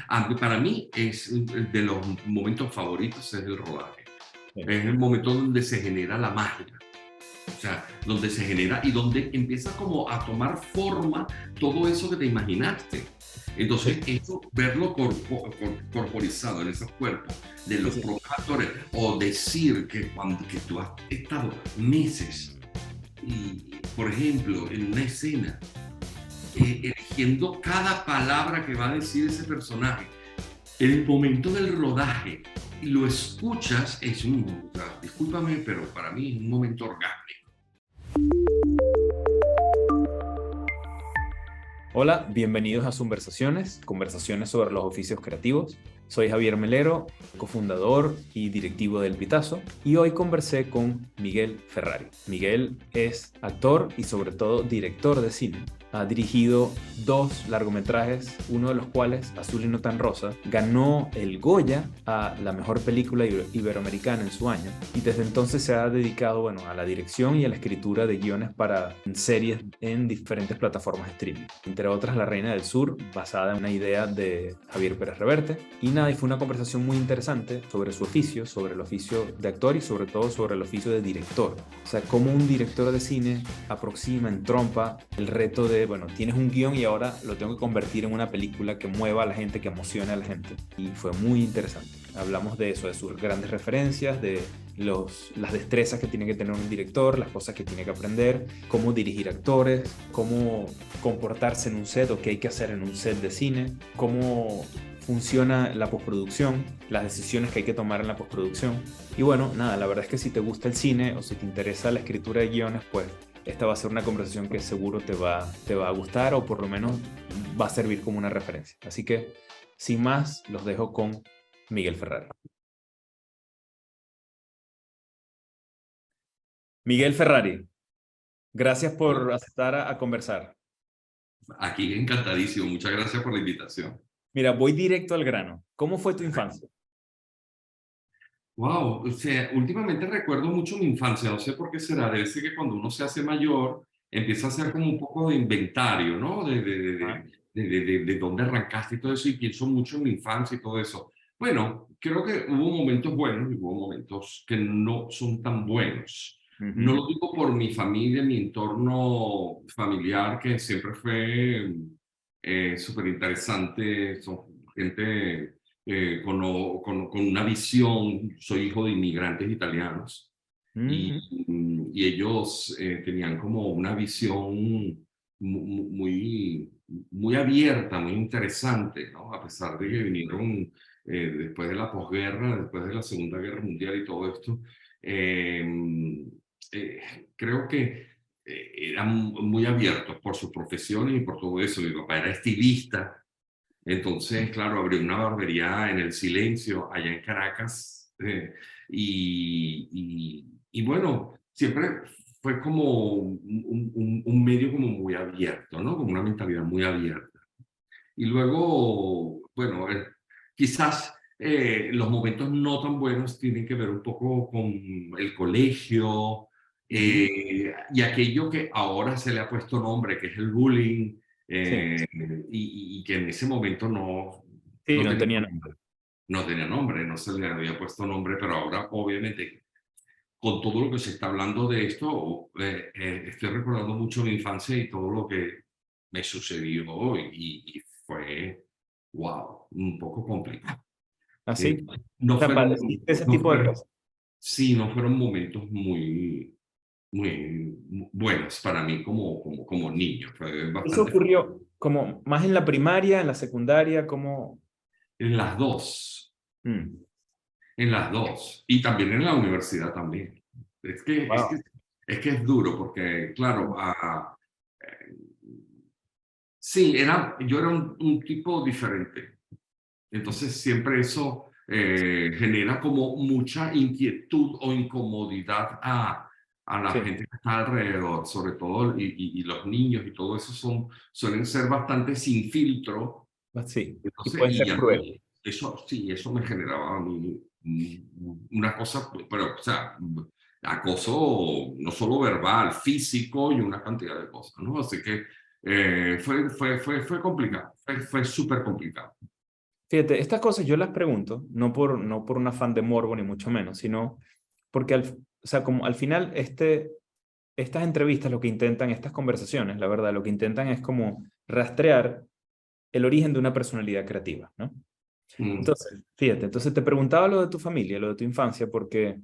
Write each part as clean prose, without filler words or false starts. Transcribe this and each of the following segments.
Para mí es de los momentos favoritos es el rodaje. Sí, Es el momento donde se genera la magia. O sea, donde se genera y donde empieza como a tomar forma todo eso que te imaginaste. Entonces, sí, eso, verlo corporizado en esos cuerpos de sí, los sí, propios actores, o decir que tú has estado meses, y, por ejemplo, en una escena, eligiendo cada palabra que va a decir ese personaje, en el momento del rodaje, y lo escuchas, o sea, discúlpame, pero para mí es un momento orgánico. Hola, bienvenidos a Subversaciones, conversaciones sobre los oficios creativos. Soy Javier Melero, cofundador y directivo del Pitazo, y hoy conversé con Miguel Ferrari. Miguel es actor y sobre todo director de cine. Ha dirigido 2 largometrajes, uno de los cuales, Azul y no tan rosa, ganó el Goya a la mejor película iberoamericana en su año, y desde entonces se ha dedicado, a la dirección y a la escritura de guiones para series en diferentes plataformas de streaming, entre otras La Reina del Sur, basada en una idea de Javier Pérez Reverte. Y nada, y fue una conversación muy interesante sobre su oficio, sobre el oficio de actor y sobre todo sobre el oficio de director. O sea, cómo un director de cine aproxima, entrompa el reto de, tienes un guión y ahora lo tengo que convertir en una película que mueva a la gente, que emocione a la gente. Y fue muy interesante. Hablamos de eso, de sus grandes referencias, de las destrezas que tiene que tener un director, las cosas que tiene que aprender, cómo dirigir actores, cómo comportarse en un set o qué hay que hacer en un set de cine, cómo funciona la postproducción, las decisiones que hay que tomar en la postproducción. Y bueno, nada, la verdad es que si te gusta el cine o si te interesa la escritura de guiones, pues esta va a ser una conversación que seguro te va a gustar, o por lo menos va a servir como una referencia. Así que, sin más, los dejo con Miguel Ferrari. Miguel Ferrari, gracias por aceptar a conversar. Aquí encantadísimo, muchas gracias por la invitación. Mira, voy directo al grano. ¿Cómo fue tu infancia? Wow, o sea, últimamente recuerdo mucho mi infancia, no sé por qué será, debe ser que cuando uno se hace mayor empieza a hacer como un poco de inventario, ¿no? Ah, De dónde arrancaste y todo eso, y pienso mucho en mi infancia y todo eso. Bueno, creo que hubo momentos buenos y hubo momentos que no son tan buenos. No ujú. lo digo por mi familia, mi entorno familiar, que siempre fue súper interesante, son gente con una visión. Soy hijo de inmigrantes italianos y, Ujú. y ellos tenían como una visión muy, muy abierta, muy interesante, ¿no? A pesar de que vinieron después de la posguerra, después de la Segunda Guerra Mundial y todo esto, eh, eh, creo que eran muy abiertos por sus profesiones y por todo eso. Mi papá era estilista, entonces, claro, abrí una barbería en El Silencio, allá en Caracas, y bueno, siempre fue como un medio como muy abierto, ¿no? Como una mentalidad muy abierta. Y luego, bueno, quizás los momentos no tan buenos tienen que ver un poco con el colegio, Ujú. y aquello que ahora se le ha puesto nombre, que es el bullying, Sí, eh, y que en ese momento sí, no no tenía tenía nombre. nombre. No tenía nombre, no se le había puesto nombre, pero ahora obviamente con todo lo que se está hablando de esto, estoy recordando mucho mi infancia y todo lo que me sucedió, y fue, wow, un poco complicado. Eh, Así. O no sea, fueron, padeciste ese no tipo de fueron, cosas. sí, no fueron momentos muy buenos para mí como niño. Fue Eso bastante ocurrió como más en la primaria, en la secundaria, como... en las dos, Mm, en las dos, y también en la universidad también. Es que, es que, wow. es que es duro porque, claro, eh, sí, yo era un tipo diferente. Entonces siempre eso genera como mucha inquietud o incomodidad a la Sí, gente que está alrededor, sobre todo, y los niños y todo eso suelen ser bastante sin filtro. sí. Y Entonces, pueden ser crueles. eso sí, eso me generaba a mí una cosa, pero, o sea, acoso no solo verbal, físico y una cantidad de cosas, ¿no? Así que fue complicado, fue súper complicado. Fíjate, estas cosas yo las pregunto, no por un afán de morbo ni mucho menos, sino porque o sea, como al final estas entrevistas lo que intentan, estas conversaciones, la verdad, lo que intentan es como rastrear el origen de una personalidad creativa, ¿no? Mm, Entonces, fíjate, entonces te preguntaba lo de tu familia, lo de tu infancia, porque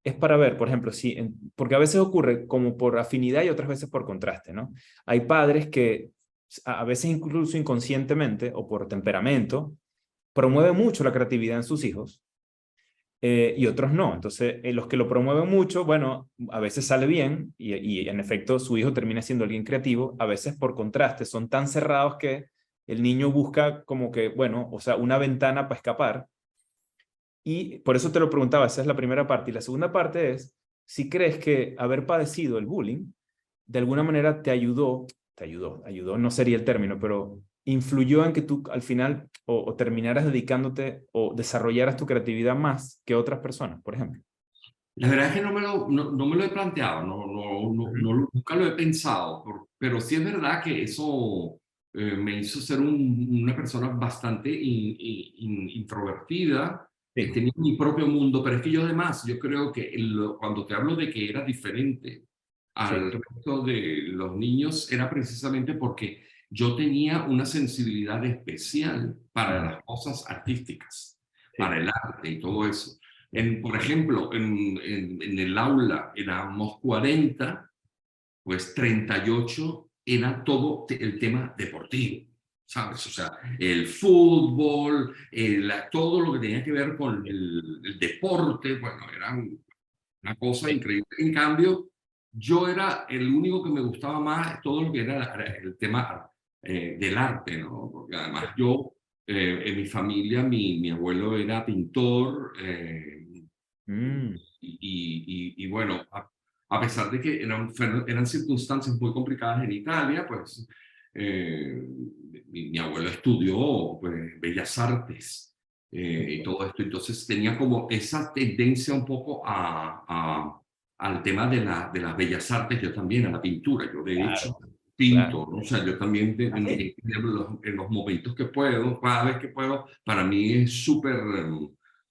es para ver, por ejemplo, si, porque a veces ocurre como por afinidad y otras veces por contraste, ¿no? Hay padres que a veces incluso inconscientemente o por temperamento promueven mucho la creatividad en sus hijos y otros no. Entonces, los que lo promueven mucho, bueno, a veces sale bien y en efecto su hijo termina siendo alguien creativo, a veces por contraste son tan cerrados que el niño busca como que, bueno, o sea, una ventana para escapar. Y por eso te lo preguntaba, esa es la primera parte. Y la segunda parte es, si crees que haber padecido el bullying de alguna manera ayudó, no sería el término, pero influyó en que tú al final o terminaras dedicándote o desarrollaras tu creatividad más que otras personas, por ejemplo. La verdad es que no me lo he planteado, Ujú. nunca lo he pensado, pero sí es verdad que eso me hizo ser una persona bastante introvertida, Sí, tenía mi propio mundo, pero es que yo además, yo creo que cuando te hablo de que era diferente al sí. resto de los niños, era precisamente porque yo tenía una sensibilidad especial para Ujú. las cosas artísticas, para Sí. el arte y todo eso. Ya. Por ejemplo, en el aula éramos 40, pues 38 era todo el tema deportivo, ¿sabes? O sea, el fútbol, todo lo que tenía que ver con el deporte, bueno, era una cosa Sí. increíble. En cambio, yo era el único que me gustaba más todo lo que era el tema del arte, ¿no? Porque además yo, en mi familia, mi abuelo era pintor, Mm, y bueno, a pesar de que eran circunstancias muy complicadas en Italia, pues eh, mi abuelo estudió pues, Bellas Artes y todo esto, entonces tenía como esa tendencia un poco al tema de las Bellas Artes, yo también, a la pintura, yo de hecho claro, claro. pinto, ¿no? O sea, yo también ¿Ah, sí? en los momentos que puedo, cada vez que puedo, para mí es súper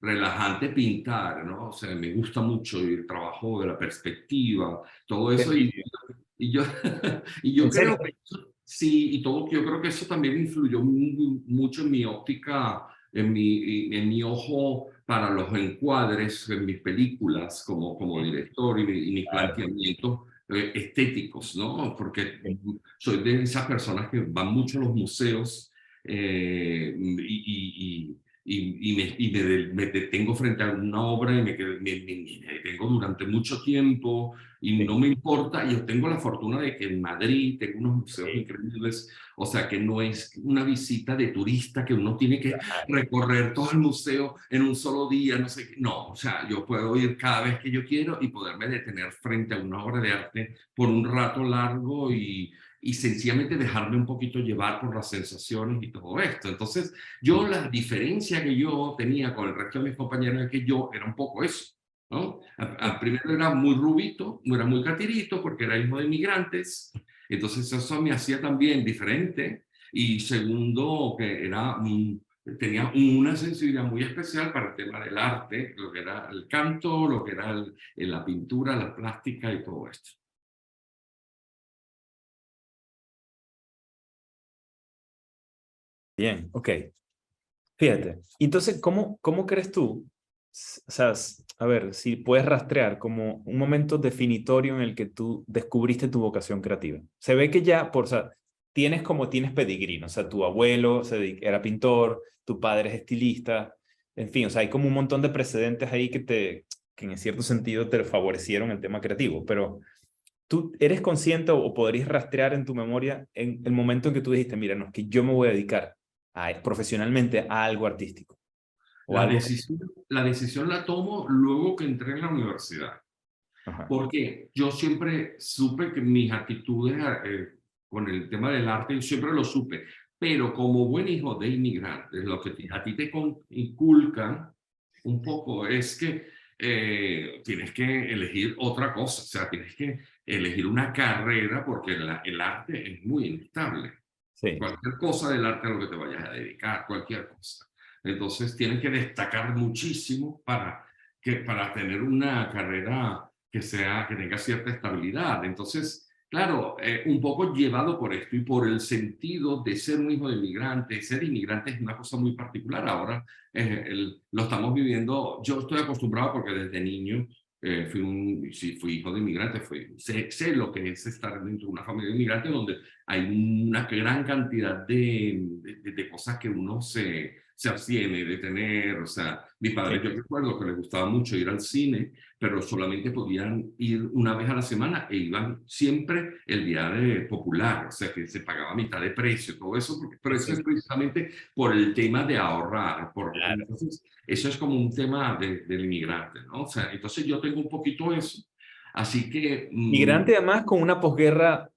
relajante pintar, ¿no? O sea, me gusta mucho el trabajo de la perspectiva, todo Qué eso, envidia. y yo, y yo ¿En serio? creo que sí, y todo, yo creo que eso también influyó mucho en mi óptica, en mi ojo para los encuadres en mis películas como Sí, director y mis claro. planteamientos estéticos, ¿no? Porque Sí. soy de esas personas que van mucho a los museos me detengo frente a una obra y me detengo durante mucho tiempo y Sí. no me importa. Yo tengo la fortuna de que en Madrid tengo unos museos Sí. increíbles, o sea que no es una visita de turista que uno tiene que Claro. recorrer todo el museo en un solo día, no sé qué. No, o sea, yo puedo ir cada vez que yo quiero y poderme detener frente a una obra de arte por un rato largo y sencillamente dejarme un poquito llevar por las sensaciones y todo esto. Entonces, yo Sí. la diferencia que yo tenía con el resto de mis compañeros es que yo era un poco eso, ¿no? Sí. Primero era muy rubito, no era muy catirito porque era hijo de inmigrantes, entonces eso me hacía también diferente. Y segundo, que tenía una sensibilidad muy especial para el tema del arte, lo que era el canto, lo que era la pintura, la plástica y todo esto. Bien, ok. Fíjate. Entonces, ¿cómo crees tú? O sea, a ver, si puedes rastrear como un momento definitorio en el que tú descubriste tu vocación creativa. Se ve que ya, o sea, tienes pedigrí, ¿no? O sea, tu abuelo era pintor, tu padre es estilista, en fin, o sea, hay como un montón de precedentes ahí que en cierto sentido te favorecieron el tema creativo, pero ¿tú eres consciente o podrías rastrear en tu memoria en el momento en que tú dijiste, mira, no, es que yo me voy a dedicar profesionalmente a algo artístico o La algo? decisión, la decisión la tomo luego que entré en la universidad. Ajá, Porque yo siempre supe que mis actitudes con el tema del arte, yo siempre lo supe, pero como buen hijo de inmigrantes, lo que a ti te inculcan un poco es que tienes que elegir otra cosa, o sea, tienes que elegir una carrera porque el arte es muy inestable. sí, Cualquier cosa del arte a lo que te vayas a dedicar, cualquier cosa. Entonces tienen que destacar muchísimo para tener una carrera que tenga cierta estabilidad. Entonces, claro, un poco llevado por esto y por el sentido de ser un hijo de inmigrante. Ser inmigrante es una cosa muy particular. Ahora lo estamos viviendo. Yo estoy acostumbrado porque desde niño sí, fui hijo de inmigrante, sé lo que es estar dentro de una familia de inmigrantes donde hay una gran cantidad de cosas que uno se abstiene de tener. O sea, mi padre, Sí. yo recuerdo que le gustaba mucho ir al cine, pero solamente podían ir una vez a la semana e iban siempre el día popular, o sea, que se pagaba a mitad de precio, todo eso, pero eso Sí, es precisamente por el tema de ahorrar. claro. Entonces, eso es como un tema del inmigrante, ¿no? O sea, entonces yo tengo un poquito eso. Así que, Migrante además con una posguerra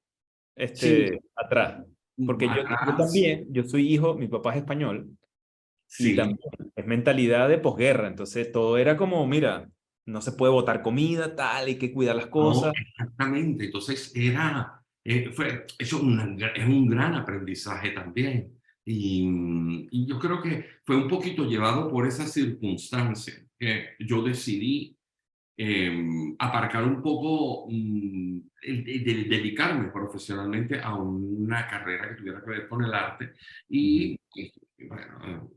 sí, atrás. Porque yo atrás, también, yo soy hijo, mi papá es español, y sí. también es mentalidad de posguerra. Entonces todo era como, mira, no se puede botar comida, tal, hay que cuidar las No, cosas. exactamente. Entonces eso es un gran aprendizaje también. Y yo creo que fue un poquito llevado por esa circunstancia que yo decidí aparcar un poco, dedicarme profesionalmente a una carrera que tuviera que ver con el arte. Ujú. Y, bueno,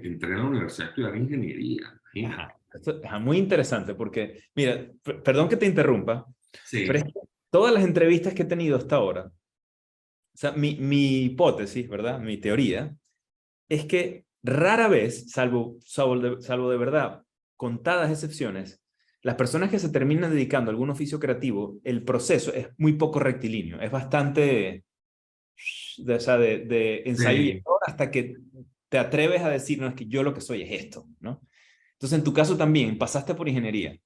entré a la universidad a estudiar ingeniería, imagínate. Ajá. Esto es muy interesante porque, mira, perdón que te interrumpa, pero es Sí, que todas las entrevistas que he tenido hasta ahora, o sea, mi hipótesis, ¿verdad? Mi teoría es que rara vez, salvo de verdad, contadas excepciones, las personas que se terminan dedicando a algún oficio creativo, el proceso es muy poco rectilíneo, es bastante o sea, de ensayo y sí. error hasta que te atreves a decir, no, es que yo lo que soy es esto, ¿no? Entonces, en tu caso también, pasaste por ingeniería.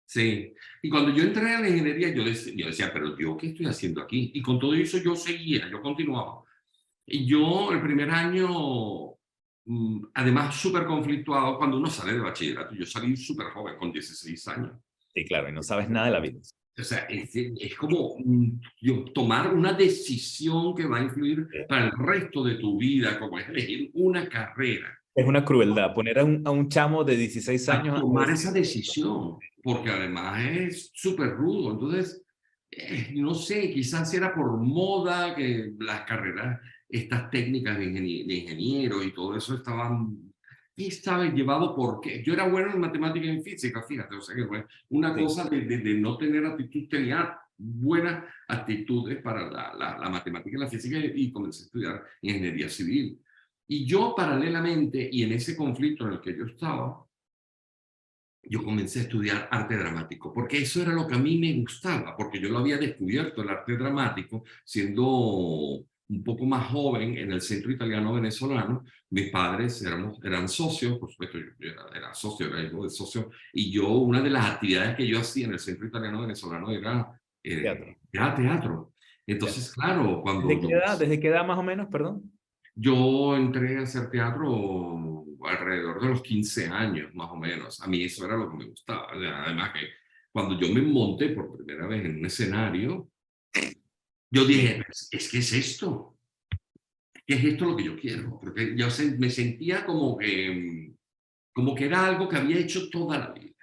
Sí, y cuando yo entré a la ingeniería, yo decía, pero yo, ¿qué estoy haciendo aquí? Y con todo eso yo seguía, yo continuaba. Y yo el primer año, además súper conflictuado, cuando uno sale de bachillerato, yo salí súper joven, con 16 años. Sí, claro, y no sabes nada de la vida. O sea, es como tomar una decisión que va a influir Sí. para el resto de tu vida, como es elegir una carrera. Es una crueldad poner a un chamo de 16 A años a tomar esa decir, decisión, porque además es súper rudo. Entonces, no sé, quizás era por moda que las carreras, estas técnicas de ingeniero y todo eso y estaba llevado porque yo era bueno en matemáticas y en física, fíjate, o sea que fue una sí, cosa de no tener actitud, tenía buenas actitudes para la matemática y la física y comencé a estudiar ingeniería civil. Y yo paralelamente, y en ese conflicto en el que yo estaba, yo comencé a estudiar arte dramático, porque eso era lo que a mí me gustaba, porque yo lo había descubierto, el arte dramático, siendo un poco más joven en el Centro Italiano Venezolano. Mis padres eran socios, por supuesto, yo era socio, era hijo de socio, y yo, una de las actividades que yo hacía en el Centro Italiano Venezolano teatro. era teatro. Ya. Entonces, claro, cuando yo Desde qué edad más o menos, perdón? yo entré a hacer teatro alrededor de los 15 años, más o menos. A mí eso era lo que me gustaba. O sea, además que cuando yo me monté por primera vez en un escenario, yo Sí. dije, es que es esto, ¿qué es esto lo que yo quiero? Porque yo me sentía como que era algo que había hecho toda la vida.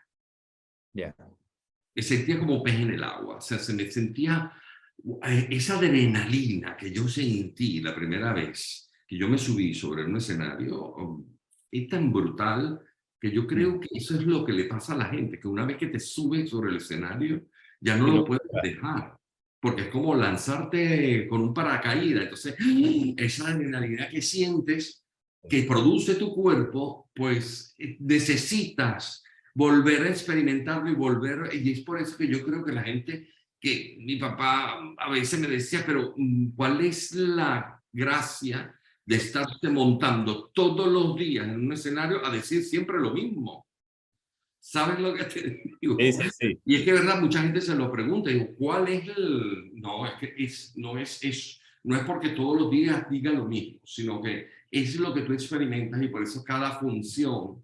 Ya. Me sentía como pez en el agua. O sea, se me sentía esa adrenalina que yo sentí la primera vez que yo me subí sobre un escenario, es tan brutal que yo Mm. creo que eso es lo que le pasa a la gente, que una vez que te subes sobre el escenario, ya no Y lo lo, puedes dejar, porque es como lanzarte con un paracaídas. Entonces, esa adrenalina que sientes, que produce tu cuerpo, pues necesitas volver a experimentarlo y es por eso que yo creo que la gente, que mi papá a veces me decía, pero ¿cuál es la gracia de estarte montando todos los días en un escenario a decir siempre lo mismo? ¿Sabes lo que te sí, digo? sí, sí. Y es que, verdad, mucha gente se lo pregunta, digo, ¿cuál es el...? No, es que no es porque todos los días diga lo mismo, sino que es lo que tú experimentas y por eso cada función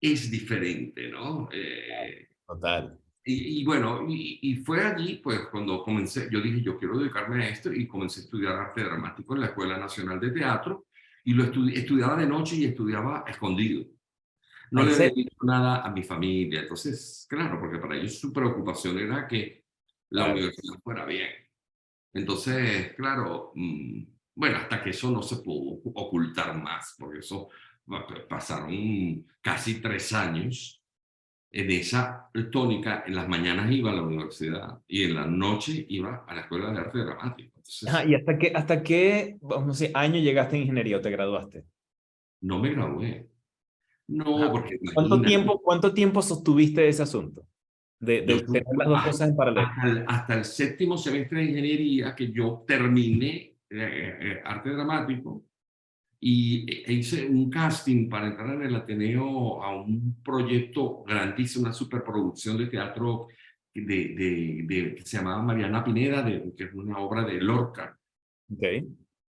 es diferente, ¿no? Total. Bueno, y fue allí, pues, cuando comencé, yo dije, yo quiero dedicarme a esto y comencé a estudiar arte dramático en la Escuela Nacional de Teatro Y lo estudiaba de noche y estudiaba escondido. No ¿En le había serio? dicho nada a mi familia. Entonces, claro, porque para ellos su preocupación era que la Claro. universidad fuera bien. Entonces, claro, bueno, hasta que eso no se pudo ocultar más, porque eso pasaron casi 3 años en esa tónica. En las mañanas iba a la universidad y en la noche iba a la escuela de arte dramático. Ajá, Entonces, ¿y hasta qué, vamos a decir, año llegaste en ingeniería o te graduaste? no me gradué. No, Ajá. porque ¿Cuánto imagínate, tiempo, cuánto tiempo sostuviste ese asunto? De yo tener las dos cosas en paralelo. hasta el séptimo semestre de ingeniería que yo terminé arte dramático y hice un casting para entrar en el Ateneo a un proyecto grandísimo, una superproducción de teatro que se llamaba Mariana Pineda, que es una obra de Lorca. Ok.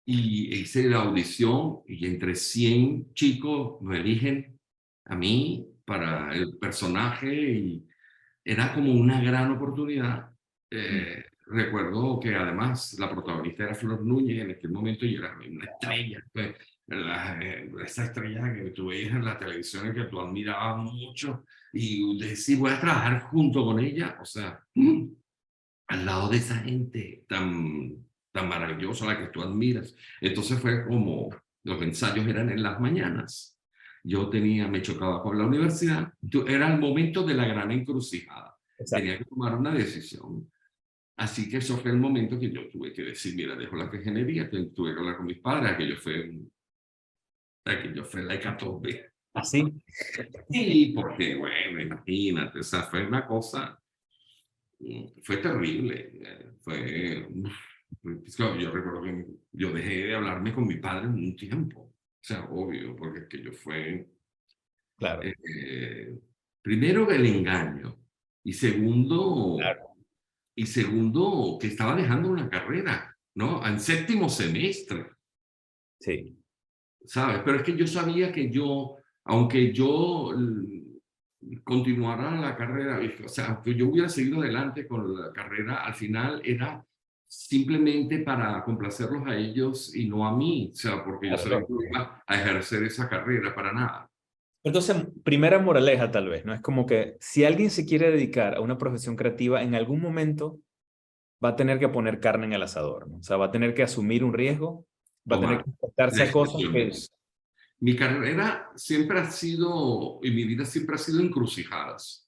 Y hice la audición y entre 100 chicos me eligen a mí para el personaje y era como una gran oportunidad. Mm. Recuerdo que además la protagonista era Flor Núñez en aquel momento y era una estrella. Pues, esa estrella que tú veías en la televisión y que tú admirabas mucho y decir, voy a trabajar junto con ella, o sea, al lado de esa gente tan maravillosa, a la que tú admiras. Entonces fue como, los ensayos eran en las mañanas. Me chocaba con la universidad. Era el momento de la gran encrucijada. Tenía Exacto. que tomar una decisión. Así que eso fue el momento que yo tuve que decir, mira, dejo la ingeniería, tuve que hablar con mis padres, aquello fue la hecatombe. Así. Y porque, bueno, imagínate, o sea, fue una cosa, fue terrible. Es que yo recuerdo que yo dejé de hablarme con mi padre en un tiempo. O sea, obvio, porque es que yo fue, Claro. eh, primero el engaño y segundo, Claro. que estaba dejando una carrera, ¿no? En séptimo semestre, Sí. ¿sabes? Pero es que yo sabía que aunque yo continuara la carrera, o sea, que yo hubiera seguido adelante con la carrera, al final era simplemente para complacerlos a ellos y no a mí, o sea, porque yo Claro, sabía que no lógico. iba a ejercer esa carrera para nada. Entonces, primera moraleja tal vez, ¿no? Es como que si alguien se quiere dedicar a una profesión creativa, en algún momento va a tener que poner carne en el asador, ¿no? O sea, va a tener que asumir un riesgo, va a tener Tomar que enfrentarse a cosas que... decisiones. Mi carrera siempre ha sido, y mi vida siempre ha sido encrucijadas,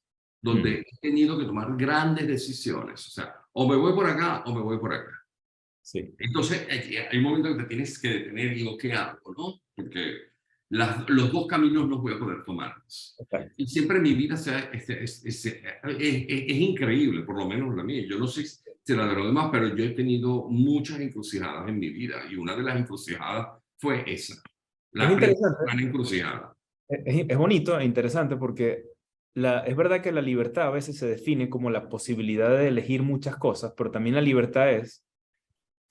Mm, donde he tenido que tomar grandes decisiones. O sea, o me voy por acá o me voy por acá. sí, Entonces, hay momentos que te tienes que detener y digo, ¿qué hago? ¿No? Porque los dos caminos no voy a poder tomarlos. exacto. Y siempre mi vida es increíble, por lo menos la mía. Yo no sé si la de los demás, pero yo he tenido muchas encrucijadas en mi vida y una de las encrucijadas fue esa, Es la interesante, principal encrucijada. es bonito e interesante porque es verdad que la libertad a veces se define como la posibilidad de elegir muchas cosas, pero también la libertad es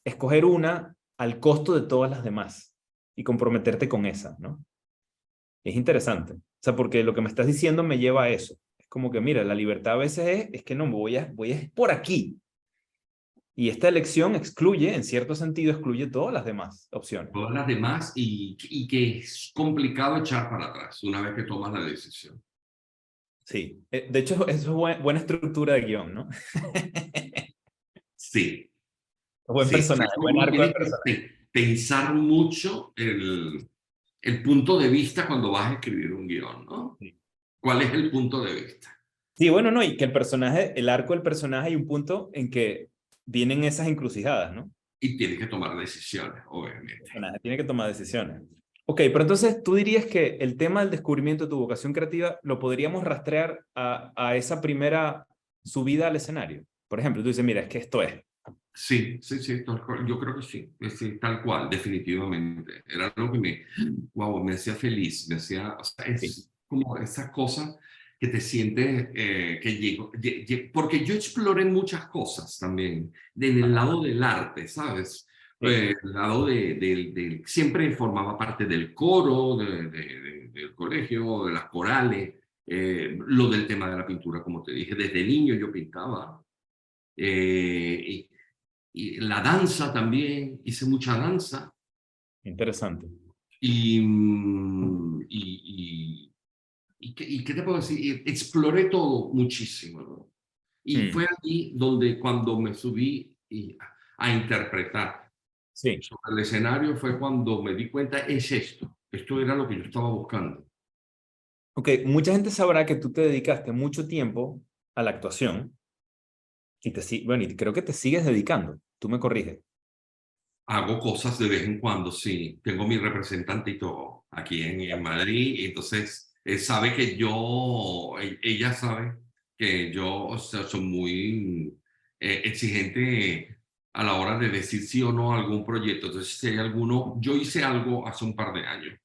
escoger una al costo de todas las demás y comprometerte con esa, ¿no? Es interesante. O sea, porque lo que me estás diciendo me lleva a eso. Es como que, mira, la libertad a veces es que no, voy a por aquí. Y esta elección excluye, en cierto sentido, excluye todas las demás opciones. Todas las demás y que es complicado echar para atrás una vez que tomas la decisión. Sí. De hecho, eso es buena estructura de guión, ¿no? Sí, Buen sí. personaje, buen Uno arco de tiene personaje. que pensar mucho el punto de vista cuando vas a escribir un guión, ¿no? Sí. ¿Cuál es el punto de vista? Sí, bueno, no, y que el personaje, el arco del personaje hay un punto en que vienen esas encrucijadas, ¿no? Y tienes que tomar decisiones, El obviamente. personaje tiene que tomar decisiones. Ok, pero entonces tú dirías que el tema del descubrimiento de tu vocación creativa lo podríamos rastrear a esa primera subida al escenario. Por ejemplo, tú dices, mira, es que esto es. Sí, sí, sí, tal cual. Yo creo que sí, sí, tal cual, definitivamente. Era algo que wow, me hacía feliz, me hacía, o sea, Sí, es como esa cosa que te sientes que llego, porque yo exploré muchas cosas también, en el ajá, lado del arte, ¿sabes? sí, El lado siempre formaba parte del coro, del colegio, de las corales, lo del tema de la pintura, como te dije, desde niño yo pintaba. Eh, y la danza también, hice mucha danza. interesante. Y, mm, y, y qué te puedo decir? Exploré todo muchísimo, ¿no? Y Mm, fue allí donde cuando me subí a interpretar sí. sobre el escenario fue cuando me di cuenta, es esto, esto era lo que yo estaba buscando. Ok, mucha gente sabrá que tú te dedicaste mucho tiempo a la actuación y bueno, y creo que te sigues dedicando. Tú me corriges. Hago cosas de vez en cuando, sí. Tengo mi representante y todo aquí en Madrid. Y entonces, sabe que ella sabe que yo, o sea, soy muy exigente a la hora de decir sí o no a algún proyecto. Entonces, si hay alguno, yo hice algo hace un par de años,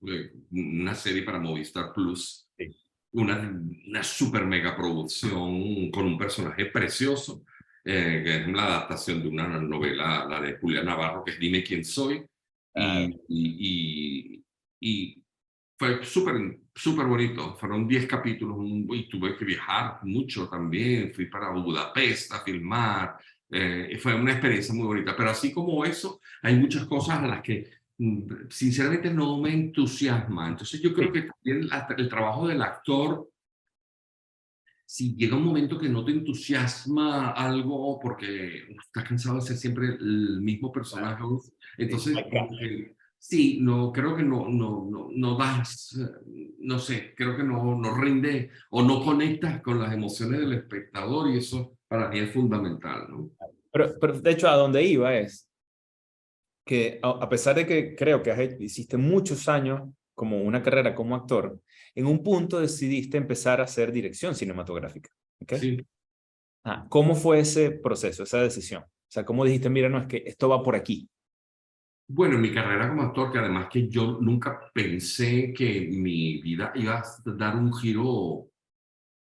una serie para Movistar Plus, Sí. una super mega producción con un personaje precioso que es la adaptación de una novela, la de Julián Navarro, que es Dime quién soy, y, Claro. y fue súper bonito. Fueron 10 capítulos y tuve que viajar mucho también. Fui para Budapest a filmar. Fue una experiencia muy bonita. Pero así como eso, hay muchas cosas a las que sinceramente no me entusiasma. Entonces yo creo Sí. que también el trabajo del actor si llega un momento que no te entusiasma algo porque estás cansado de ser siempre el mismo Claro. personaje, Sí. entonces como que sí, no, creo que no das, no sé, creo que no rinde o no conectas con las emociones del espectador y eso para mí es fundamental, ¿no? Pero de hecho, a donde iba es que a pesar de que creo que hiciste muchos años como una carrera como actor, en un punto decidiste empezar a hacer dirección cinematográfica. ¿Ok? Sí. ¿Cómo fue ese proceso, esa decisión? O sea, ¿cómo dijiste, mira, no, es que esto va por aquí? Bueno, en mi carrera como actor, que además que yo nunca pensé que mi vida iba a dar un giro,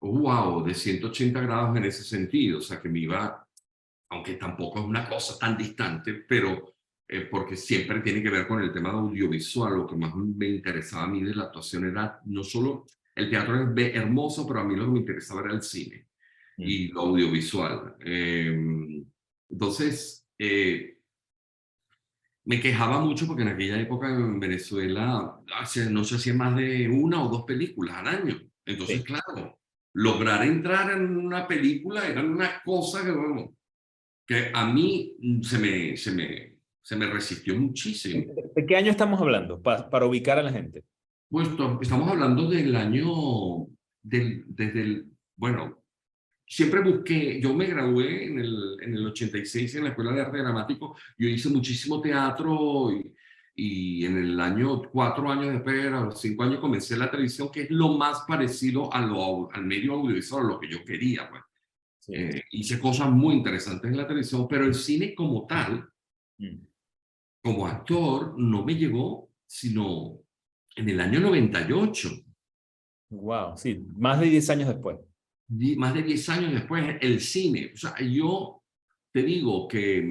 wow, de 180 grados en ese sentido, o sea, que me iba aunque tampoco es una cosa tan distante, pero porque siempre tiene que ver con el tema de audiovisual. Lo que más me interesaba a mí de la actuación era no solo el teatro es hermoso, pero a mí lo que me interesaba era el cine Mm, y lo audiovisual. Entonces, me quejaba mucho porque en aquella época en Venezuela no se hacía más de una o dos películas al año. Entonces, sí. claro, lograr entrar en una película era una cosa que, bueno, que a mí se me resistió muchísimo. ¿De qué año estamos hablando? Para ubicar a la gente. Pues estamos hablando del año, desde el, bueno, siempre busqué, yo me gradué en el 86 en la Escuela de Arte Dramático, yo hice muchísimo teatro y en el año, 4 años después, a los 5 años, comencé la televisión, que es lo más parecido al medio audiovisual, lo que yo quería, pues. Sí. Hice cosas muy interesantes en la televisión, pero el cine como tal, Mm. como actor no me llegó sino en el año 98, Wow, sí, más de 10 años después. más de 10 años después, el cine. O sea, yo te digo que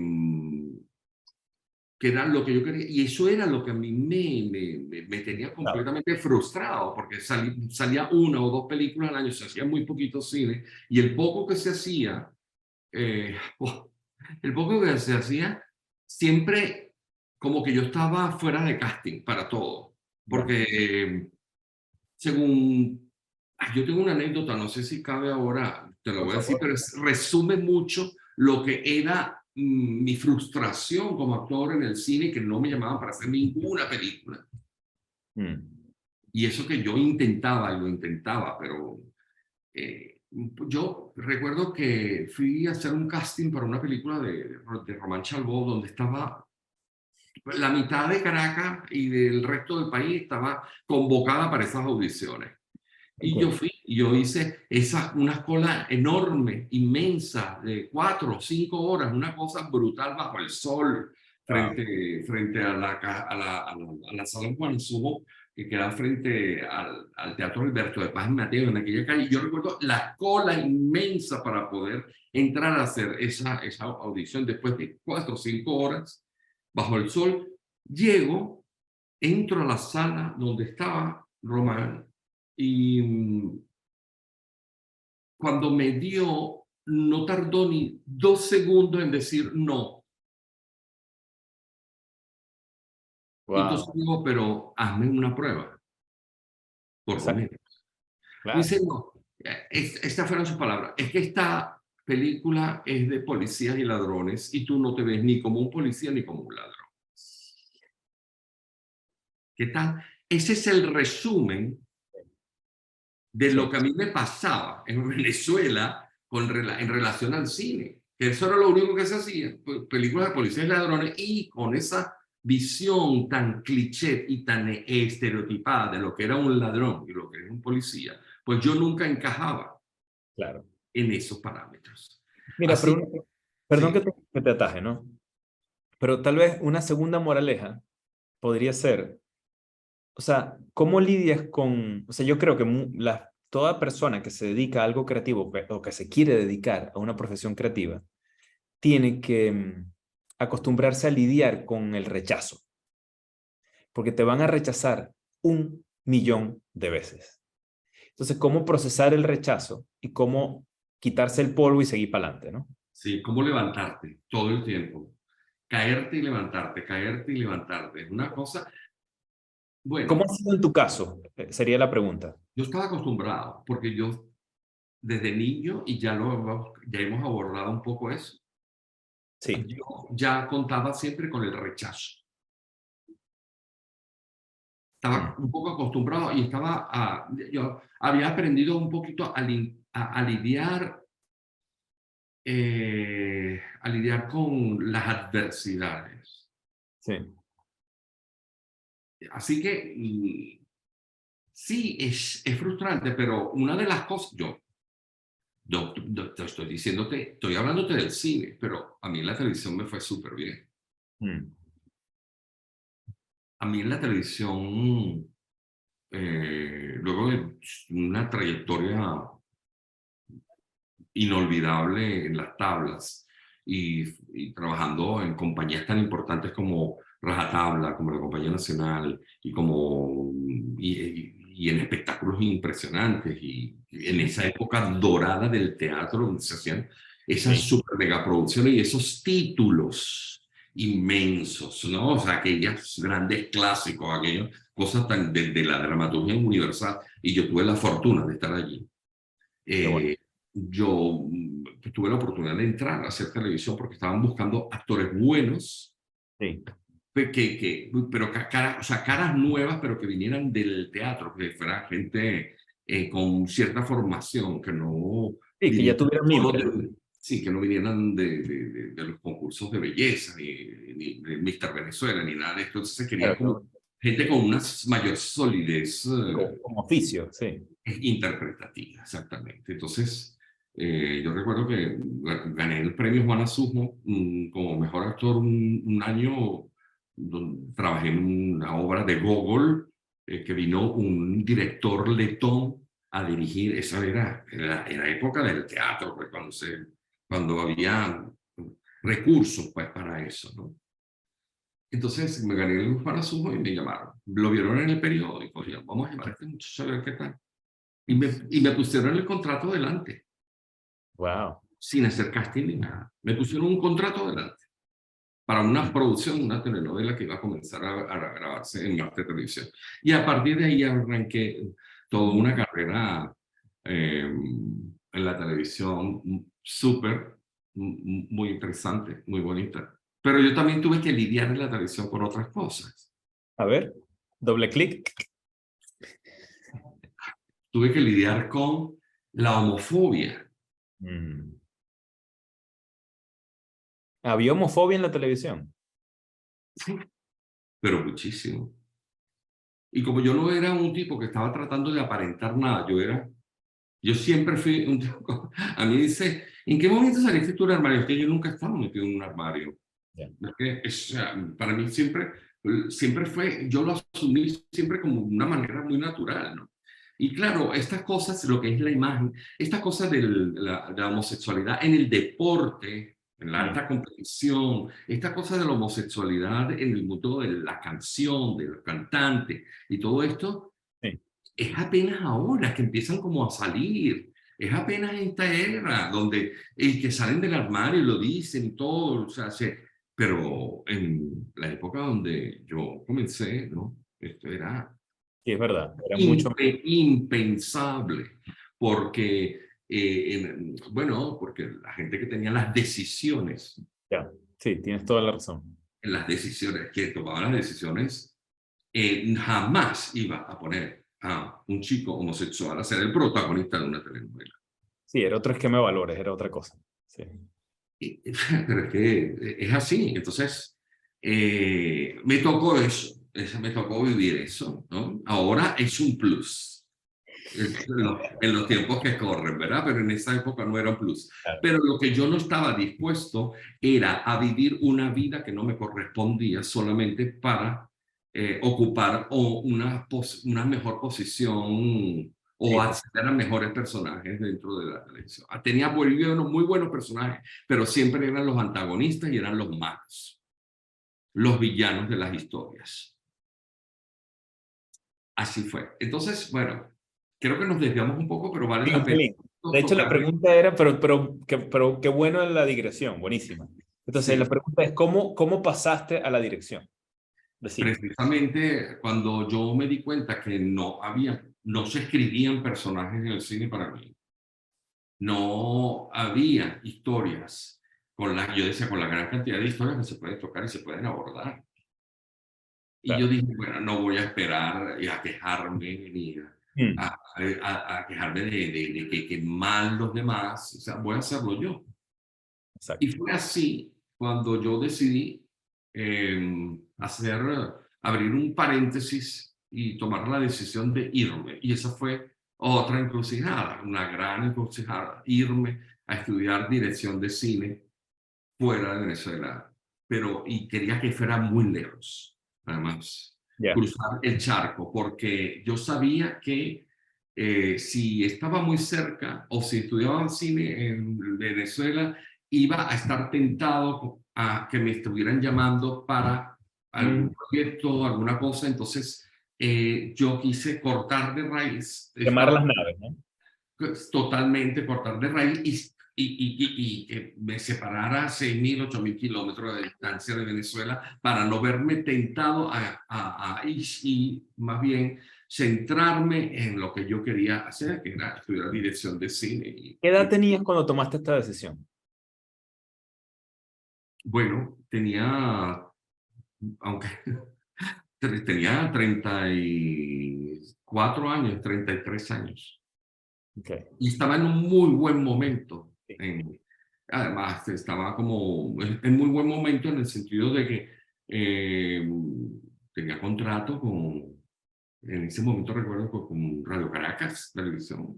era lo que yo quería, y eso era lo que a mí me tenía Claro. completamente frustrado, porque salía una o dos películas al año, se hacía muy poquito cine, y el poco que se hacía, eh, el poco que se hacía, siempre como que yo estaba fuera de casting para todo. Ya. Porque según, yo tengo una anécdota, no sé si cabe ahora, te lo Por voy a decir, favor. pero resume mucho lo que era mi frustración como actor en el cine, que no me llamaban para hacer ninguna película. Mm. Y eso que yo intentaba y lo intentaba, pero yo recuerdo que fui a hacer un casting para una película de Román Chalbaud, donde estaba la mitad de Caracas y del resto del país estaba convocada para esas audiciones. Y yo Ok. fui, yo hice una cola enorme, inmensa, de 4 o 5 horas, una cosa brutal bajo el sol, Wow. frente a a la sala Juan Subo, que queda frente al Teatro Alberto de Paz Mateo, en aquella calle. Yo recuerdo la cola inmensa para poder entrar a hacer esa audición después de 4 o 5 horas bajo el sol. Llego, entro a la sala donde estaba Román y cuando me dio, no tardó ni 2 segundos en decir no. Y entonces Wow. digo, pero hazme una prueba, por lo Exacto. menos. Me Claro. dice, no, estas fueron sus palabras, es que esta película es de policías y ladrones y tú no te ves ni como un policía ni como un ladrón. ¿Qué tal? Ese es el resumen de lo Sí. que a mí me pasaba en Venezuela en relación al cine. Que eso era lo único que se hacía, películas de policías y ladrones, y con esa visión tan cliché y tan estereotipada de lo que era un ladrón y lo que era un policía, pues yo nunca encajaba Claro. en esos parámetros. Mira, Así, perdón sí, que te ataje, ¿no? Pero tal vez una segunda moraleja podría ser, o sea, ¿cómo lidias con, o sea, yo creo que toda persona que se dedica a algo creativo o que se quiere dedicar a una profesión creativa, tiene que acostumbrarse a lidiar con el rechazo, porque te van a rechazar 1.000.000 de veces. Entonces, ¿cómo procesar el rechazo y cómo quitarse el polvo y seguir para adelante, ¿no? sí, cómo levantarte todo el tiempo. Caerte y levantarte, caerte y levantarte. Es una cosa, ¿Cómo bueno, ha sido en tu caso? Sería la pregunta. yo estaba acostumbrado porque yo desde niño, y ya hemos abordado un poco eso, Sí. yo ya contaba siempre con el rechazo. Mm. Estaba un poco acostumbrado y yo había aprendido un poquito a lidiar con las adversidades. Sí. Así que sí, es frustrante, pero una de las cosas, te estoy diciéndote, estoy hablándote del cine, pero a mí en la televisión me fue súper bien. Mm. A mí en la televisión, luego de una trayectoria inolvidable en las tablas y trabajando en compañías tan importantes como Rajatabla, como la Compañía Nacional y en espectáculos impresionantes y en esa época dorada del teatro donde se hacían esas Sí. super megaproducciones y esos títulos inmensos, ¿no? O sea, aquellos grandes clásicos, aquellas cosas de la dramaturgia universal, y yo tuve la fortuna de estar allí. Qué bueno. Yo tuve la oportunidad de entrar a hacer televisión porque estaban buscando actores buenos, Sí. pero o sea, caras nuevas, pero que vinieran del teatro, que fuera gente con cierta formación, que no Sí, que ya vinieran tuvieran solo mimbre. sí, que no vinieran de los concursos de belleza, ni de Mister Venezuela, ni nada de esto. Entonces se quería Claro, como gente con una mayor solidez como oficio, sí. interpretativa, exactamente. Entonces, yo recuerdo que gané el premio Juan Asusmo como mejor actor un año. Trabajé en una obra de Gogol, que vino un director letón a dirigir. Esa era época del teatro, pues, cuando había recursos pues, para eso, ¿no? Entonces me gané el Juan Asusmo y me llamaron. Lo vieron en el periódico y vamos a llamar a este muchacho a ver qué tal. Y me pusieron el contrato delante, Wow. sin hacer casting ni nada. Me pusieron un contrato delante para una producción, una telenovela que iba a comenzar a grabarse en Marte Televisión. Y a partir de ahí arranqué toda una carrera en la televisión súper, muy interesante, muy bonita. Pero yo también tuve que lidiar en la televisión con otras cosas. A ver, doble clic. Tuve que lidiar con la homofobia. Mm. ¿Había homofobia en la televisión? Sí, pero muchísimo. Y como yo no era un tipo que estaba tratando de aparentar nada, yo siempre fui un tipo, a mí dice, ¿en qué momento saliste tú del armario? Es que yo nunca he estado metido en un armario. Ya. Es que para mí siempre fue, yo lo asumí siempre como una manera muy natural, ¿no? Y claro, estas cosas, lo que es la imagen, estas cosas de la homosexualidad en el deporte, en la Mm. alta competición, esta cosa de la homosexualidad en el mundo de la canción, de los cantantes y todo esto, Sí. es apenas ahora que empiezan como a salir. Es apenas esta era donde el que salen del armario y lo dicen y todo, o sea, pero en la época donde yo comencé, ¿no? Esto era Sí, es verdad, era mucho. impensable, porque, bueno, porque la gente que tenía las decisiones, Ya, sí, tienes toda la razón. en las decisiones, que tomaban las decisiones, jamás iba a poner a un chico homosexual a ser el protagonista de una telenovela. Sí, era otro esquema de valores, era otra cosa. Sí. Pero es que es así. Entonces, me tocó eso, me tocó vivir eso, ¿no? Ahora es un plus. En los tiempos que corren, ¿verdad? Pero en esa época no era un plus. Claro. Pero lo que yo no estaba dispuesto era a vivir una vida que no me correspondía solamente para ocupar una mejor posición o Sí, acceder a mejores personajes dentro de la televisión. Tenía muy buenos personajes, pero siempre eran los antagonistas y eran los malos, los villanos de las historias. Así fue. Entonces, bueno, creo que nos desviamos un poco, pero vale sí, la un pena pelín. De hecho, la tocar pregunta era, pero qué bueno la digresión, buenísima. Entonces, la sí, pregunta es, ¿cómo pasaste a la dirección de cine? precisamente cuando yo me di cuenta que no se escribían personajes en el cine para mí, no había historias yo decía, con la gran cantidad de historias que se pueden tocar y se pueden abordar. Y yo Claro. dije, bueno, no voy a esperar y a quejarme ni Mm, a quejarme de que mal los demás, o sea, voy a hacerlo yo. Y exacto. fue así cuando yo decidí abrir un paréntesis y tomar la decisión de irme. Y esa fue otra encrucijada, una gran encrucijada, irme a estudiar dirección de cine fuera de Venezuela. Y quería que fuera muy lejos, además, Ya. cruzar el charco, porque yo sabía que si estaba muy cerca o si estudiaba cine en Venezuela, iba a estar tentado a que me estuvieran llamando para Mm, algún proyecto, alguna cosa. Entonces, yo quise cortar de raíz. quemar Estaba las naves, ¿no? totalmente cortar de raíz y que me separara 6.000, 8.000 kilómetros de distancia de Venezuela para no verme tentado y más bien centrarme en lo que yo quería hacer, que era estudiar dirección de cine. ¿Qué edad tenías cuando tomaste esta decisión? Bueno, aunque tenía 34 años, 33 años. Okay. Y estaba en un muy buen momento. Sí. Además, estaba como en muy buen momento en el sentido de que eh, tenía contrato en ese momento recuerdo, con Radio Caracas, televisión,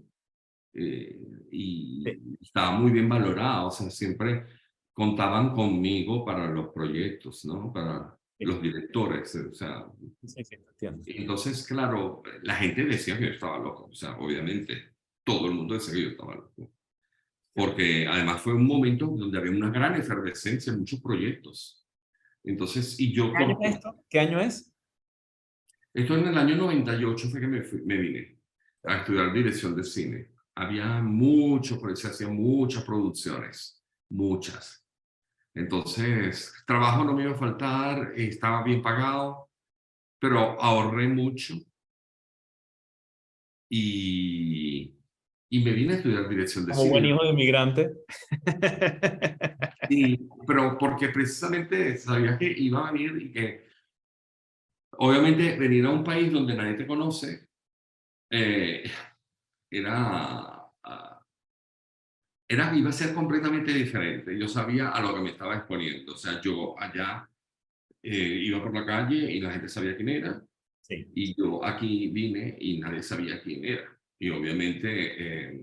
eh, Sí, y estaba muy bien valorado, o sea, siempre contaban conmigo para los proyectos, ¿no? Para sí, los directores, o sea, sí, sí, entiendo. entonces, claro, la gente decía que yo estaba loco, o sea, obviamente, todo el mundo decía que yo estaba loco, porque además fue un momento donde había una gran efervescencia en muchos proyectos. Entonces, y yo ¿Qué año es esto? ¿Qué año es? esto en el año 98 fue que me vine a estudiar dirección de cine. Había mucho, se hacían muchas producciones, muchas. Entonces, trabajo no me iba a faltar, estaba bien pagado, pero ahorré mucho y, y me vine a estudiar dirección de Como buen cine. hijo de inmigrante. Pero porque precisamente sabía que iba a venir y que obviamente venir a un país donde nadie te conoce eh, era, ah, iba a ser completamente diferente. Yo sabía a lo que me estaba exponiendo. O sea, yo allá iba por la calle y la gente sabía quién era. Sí. Y yo aquí vine y nadie sabía quién era. Y obviamente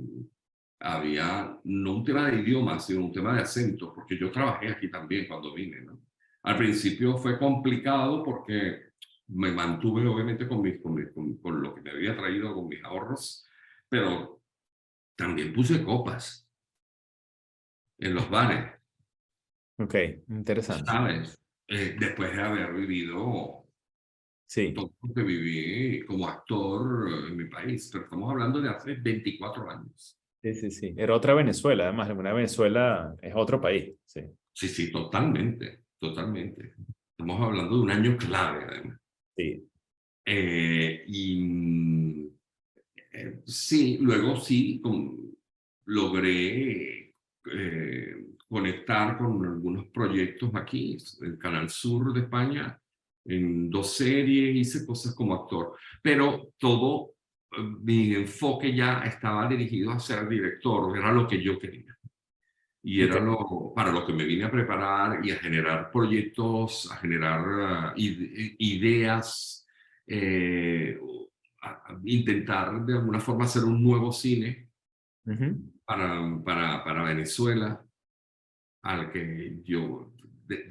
había no un tema de idioma, sino un tema de acento, porque yo trabajé aquí también cuando vine, ¿no? Al principio fue complicado porque me mantuve obviamente con lo que me había traído, con mis ahorros, pero también puse copas en los bares, Ok, interesante. ¿sabes? Después de haber vivido Sí, todo lo que viví como actor en mi país, pero estamos hablando de hace 24 años. sí, sí, sí. Era otra Venezuela, además, una Venezuela es otro país. Sí, Sí, sí, totalmente, totalmente. Estamos hablando de un año clave, además. Sí. Y sí, luego sí, logré conectar con algunos proyectos aquí, el Canal Sur de España, en 2 series, hice cosas como actor, pero todo mi enfoque ya estaba dirigido a ser director, era lo que yo quería. Y Ok. era para lo que me vine a preparar y a generar proyectos, a generar ideas, eh, a intentar de alguna forma hacer un nuevo cine Ujú. para Venezuela, al que yo,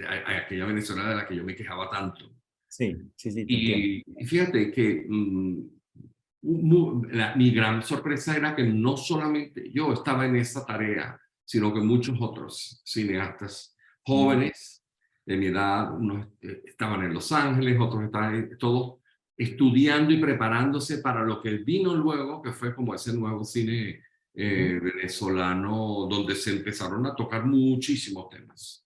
a aquella Venezuela de la que yo me quejaba tanto. Sí, sí, sí, te entiendo. Y fíjate que mi gran sorpresa era que no solamente yo estaba en esa tarea, sino que muchos otros cineastas Mm. jóvenes de mi edad, unos estaban en Los Ángeles, otros estaban todos estudiando y preparándose para lo que vino luego, que fue como ese nuevo cine Ujú. venezolano, donde se empezaron a tocar muchísimos temas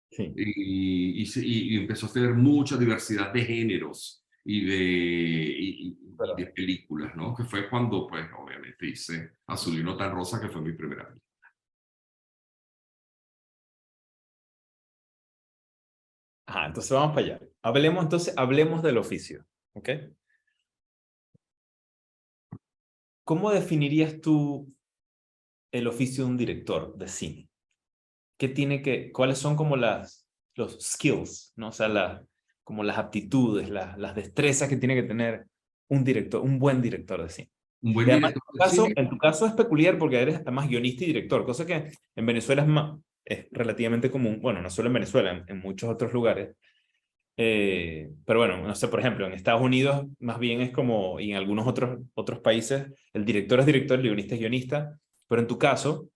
Sí, y empezó a tener mucha diversidad de géneros y de verdad. películas, ¿no? Que fue cuando, pues, obviamente hice Azul y no tan rosa, que fue mi primera película. Ajá, entonces vamos para allá. Hablemos del oficio, ¿ok? ¿Cómo definirías tú el oficio de un director de cine? ¿Cuáles son como los skills, ¿no? O sea, como las aptitudes, las destrezas que tiene que tener un director, un buen director de cine? Un buen Y además, director de cine, en tu caso es peculiar porque eres además guionista y director, cosa que en Venezuela es relativamente común, bueno, no solo en Venezuela, en muchos otros lugares. Pero bueno, no sé, por ejemplo, en Estados Unidos más bien es como, y en algunos otros países, el director es director, el guionista es guionista, pero en tu caso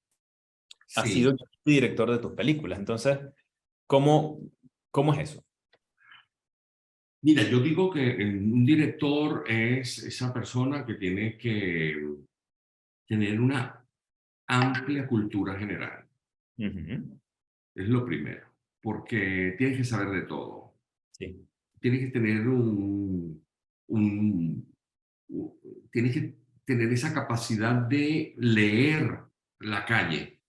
has sí. sido director de tus películas. Entonces, ¿cómo, cómo es eso? Mira, yo digo que un director es esa persona que tiene que tener una amplia cultura general. Ujú. Es lo primero, porque tienes que saber de todo. Sí. Tienes que tener un, tienes que tener esa capacidad de leer la calle,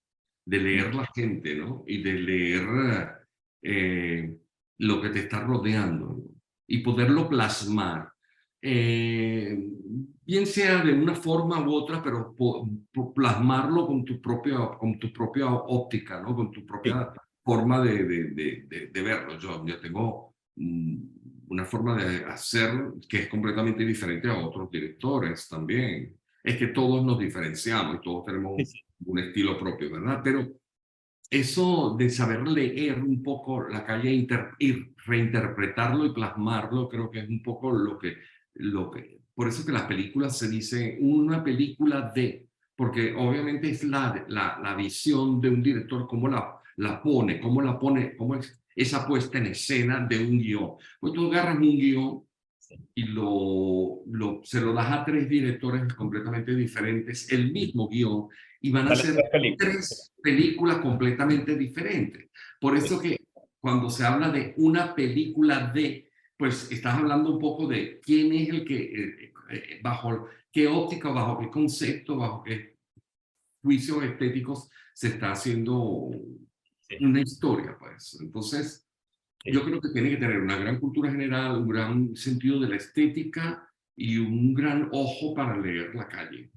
de Mm. leer la gente, ¿no? Y de leer lo que te está rodeando, ¿no? Y poderlo plasmar. Eh, Bien sea de una forma u otra, pero plasmarlo con tu propia óptica, ¿no? Con tu Sí. propia forma de verlo. Yo tengo una forma de hacer que es completamente diferente a otros directores también. Es que todos nos diferenciamos y todos Sí, tenemos sí. un estilo propio, ¿verdad? Pero eso de saber leer un poco la calle y reinterpretarlo y plasmarlo, creo que es un poco por eso que las películas se dice una película de, porque obviamente es la visión de un director, cómo es esa puesta en escena de un guión. Pues tú agarras un guión Sí. y se lo das a 3 directores completamente diferentes, el mismo guión, y van a Salen ser tres películas. 3 películas completamente diferentes. Por Sí. eso que cuando se habla de una película de, pues estás hablando un poco de quién es el que, bajo qué óptica, bajo qué concepto, bajo qué juicios estéticos se está haciendo Sí. una historia, pues. Entonces, yo Sí. creo que tiene que tener una gran cultura general, un gran sentido de la estética y un gran ojo para leer la calle.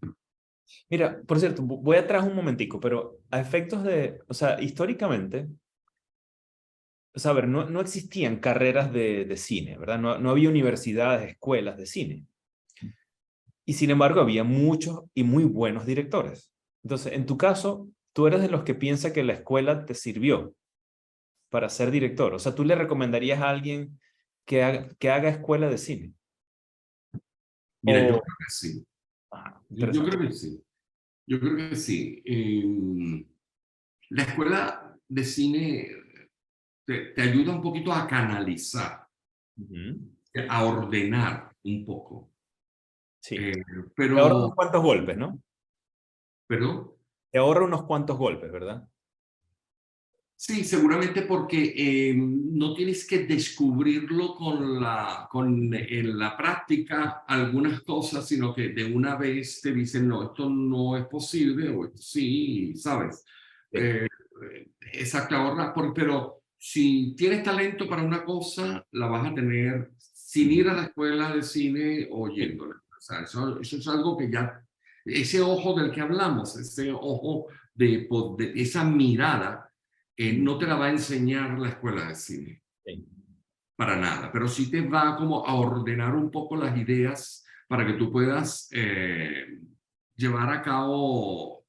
Mira, por cierto, voy atrás un momentico, pero a efectos o sea, históricamente, o sea, a ver, no existían carreras de cine, ¿verdad? No había universidades, escuelas de cine. Y sin embargo, había muchos y muy buenos directores. Entonces, en tu caso, tú eres de los que piensa que la escuela te sirvió para ser director. O sea, tú le recomendarías a alguien que haga escuela de cine. Mira, yo O, creo que sí. Yo interesante. creo que sí. Yo creo que sí. La escuela de cine te ayuda un poquito a canalizar, Ujú. a ordenar un poco. Sí. Eh, Te ahorra pero, unos cuantos golpes, ¿no? pero Te ahorra unos cuantos golpes, ¿verdad? Sí, seguramente porque no tienes que descubrirlo en la práctica algunas cosas, sino que de una vez te dicen, no, esto no es posible, o esto sí, ¿sabes? Sí. Eh, exacto, ahora, pero si tienes talento para una cosa, la vas a tener sin Ujú. ir a la escuela de cine o Sí. yéndola. O sea, eso es algo que ya, ese ojo del que hablamos, ese ojo de esa mirada Ujú. no te la va a enseñar la escuela de cine, Sí. para nada, pero sí te va como a ordenar un poco las ideas para que tú puedas llevar a cabo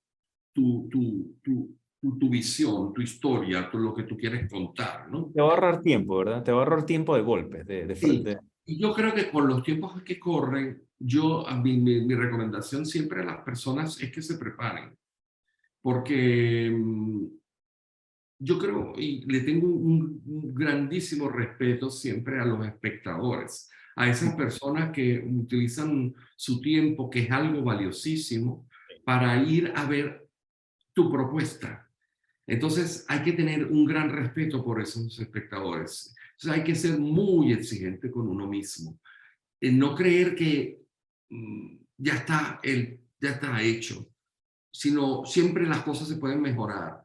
tu visión, tu historia, lo que tú quieres contar, ¿no? Te va a ahorrar tiempo, ¿verdad? Te va a ahorrar tiempo de golpes, Sí, y yo creo que con los tiempos que corren, mi recomendación siempre a las personas es que se preparen, porque yo creo y le tengo un grandísimo respeto siempre a los espectadores, a esas personas que utilizan su tiempo, que es algo valiosísimo, para ir a ver tu propuesta. Entonces hay que tener un gran respeto por esos espectadores. Entonces hay que ser muy exigente con uno mismo. No creer que ya está hecho, sino siempre las cosas se pueden mejorar.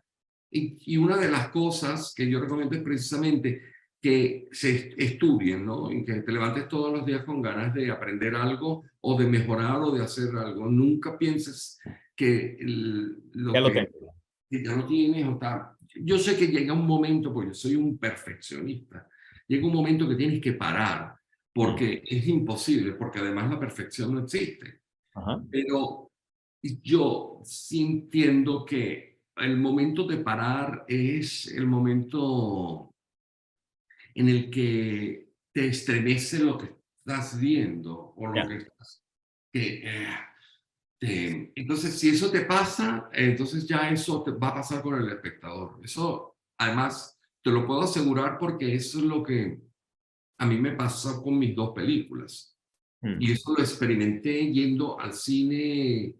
Y una de las cosas que yo recomiendo es precisamente que se estudien, ¿no? Y que te levantes todos los días con ganas de aprender algo o de mejorar o de hacer algo. Nunca pienses que Ya lo tengo. que ya lo tienes o tal. Yo sé que llega un momento, porque yo soy un perfeccionista, llega un momento que tienes que parar, Mm. porque es imposible, porque además la perfección no existe. Ajá. Pero yo sí entiendo que el momento de parar es el momento en el que te estremece lo que estás viendo o lo Ya. que estás... que, entonces, si eso te pasa, entonces ya eso te va a pasar con el espectador. Eso, además, te lo puedo asegurar porque eso es lo que a mí me pasó con mis dos películas. Mm. Y eso lo experimenté yendo al cine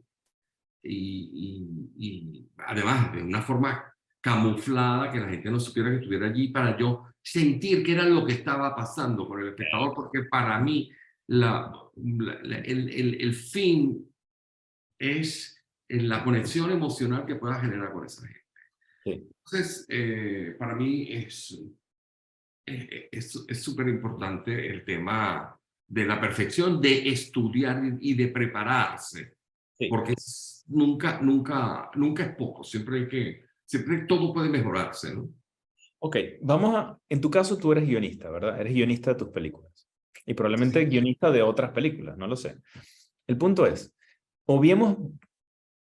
y además de una forma camuflada, que la gente no supiera que estuviera allí, para yo sentir qué era lo que estaba pasando con el espectador, porque para mí el fin es en la conexión emocional que pueda generar con esa gente. Sí. Entonces, para mí es súper importante el tema de la perfección, de estudiar y de prepararse, Sí. porque nunca es poco, siempre todo puede mejorarse, ¿no? Ok, en tu caso tú eres guionista, ¿verdad? Eres guionista de tus películas y probablemente Sí, guionista de otras películas, no lo sé. El punto es, obviemos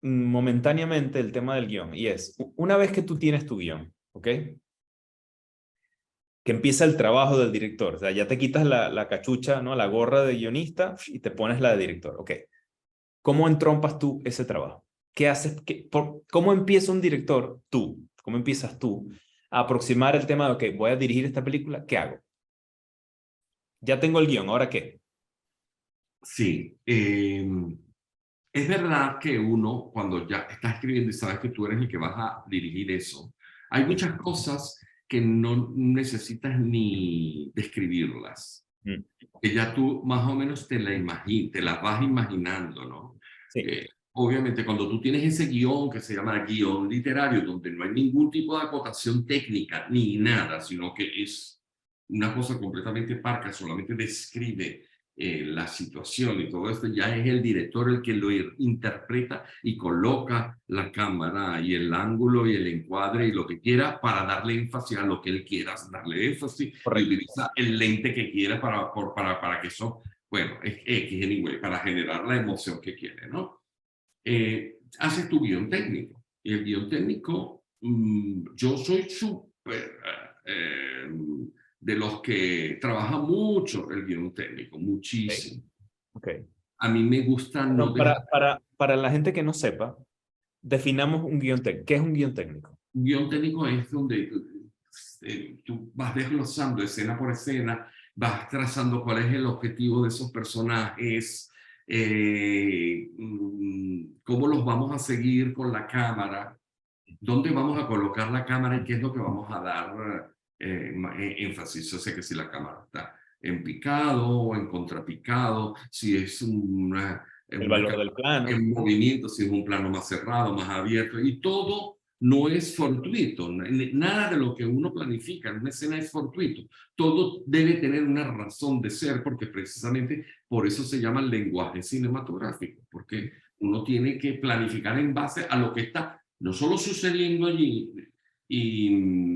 momentáneamente el tema del guión y es, una vez que tú tienes tu guión, ¿ok? Que empieza el trabajo del director, o sea, ya te quitas la cachucha, ¿no? La gorra de guionista y te pones la de director, ¿ok? ¿Cómo entrompas tú ese trabajo? ¿Qué haces? ¿Cómo empieza un director, tú? ¿Cómo empiezas tú a aproximar el tema de, ok, voy a dirigir esta película, ¿qué hago? Ya tengo el guión, ¿ahora qué? sí. Es verdad que uno, cuando ya está escribiendo y sabes que tú eres el que vas a dirigir eso, hay Sí. muchas cosas que no necesitas ni describirlas, Mm. que ya tú más o menos te las vas imaginando, ¿no? Sí, Obviamente, cuando tú tienes ese guión que se llama guión literario, donde no hay ningún tipo de acotación técnica ni nada, sino que es una cosa completamente parca, solamente describe la situación y todo esto, ya es el director el que lo interpreta y coloca la cámara y el ángulo y el encuadre y lo que quiera para darle énfasis a lo que él quiera darle énfasis y correcto. utiliza el lente que quiera para que eso, bueno, es X anyway, para generar la emoción que quiere, ¿no? Haces tu guión técnico. Y el guión técnico, yo soy súper de los que trabaja mucho el guión técnico, Ok. muchísimo. Ok. A mí me gusta no Bueno, dejar... para la gente que no sepa, definamos un guión técnico. ¿Qué es un guión técnico? Un guión técnico es donde tú vas desglosando escena por escena, vas trazando cuál es el objetivo de esos personajes, cómo los vamos a seguir con la cámara, dónde vamos a colocar la cámara y qué es lo que vamos a dar énfasis. Yo sé que si la cámara está en picado o en contrapicado, si es El una valor cámara del plano. en movimiento, si es un plano más cerrado, más abierto, y todo no es fortuito. Nada de lo que uno planifica en una escena es fortuito. Todo debe tener una razón de ser, porque precisamente por eso se llama el lenguaje cinematográfico, porque uno tiene que planificar en base a lo que está no solo sucediendo allí,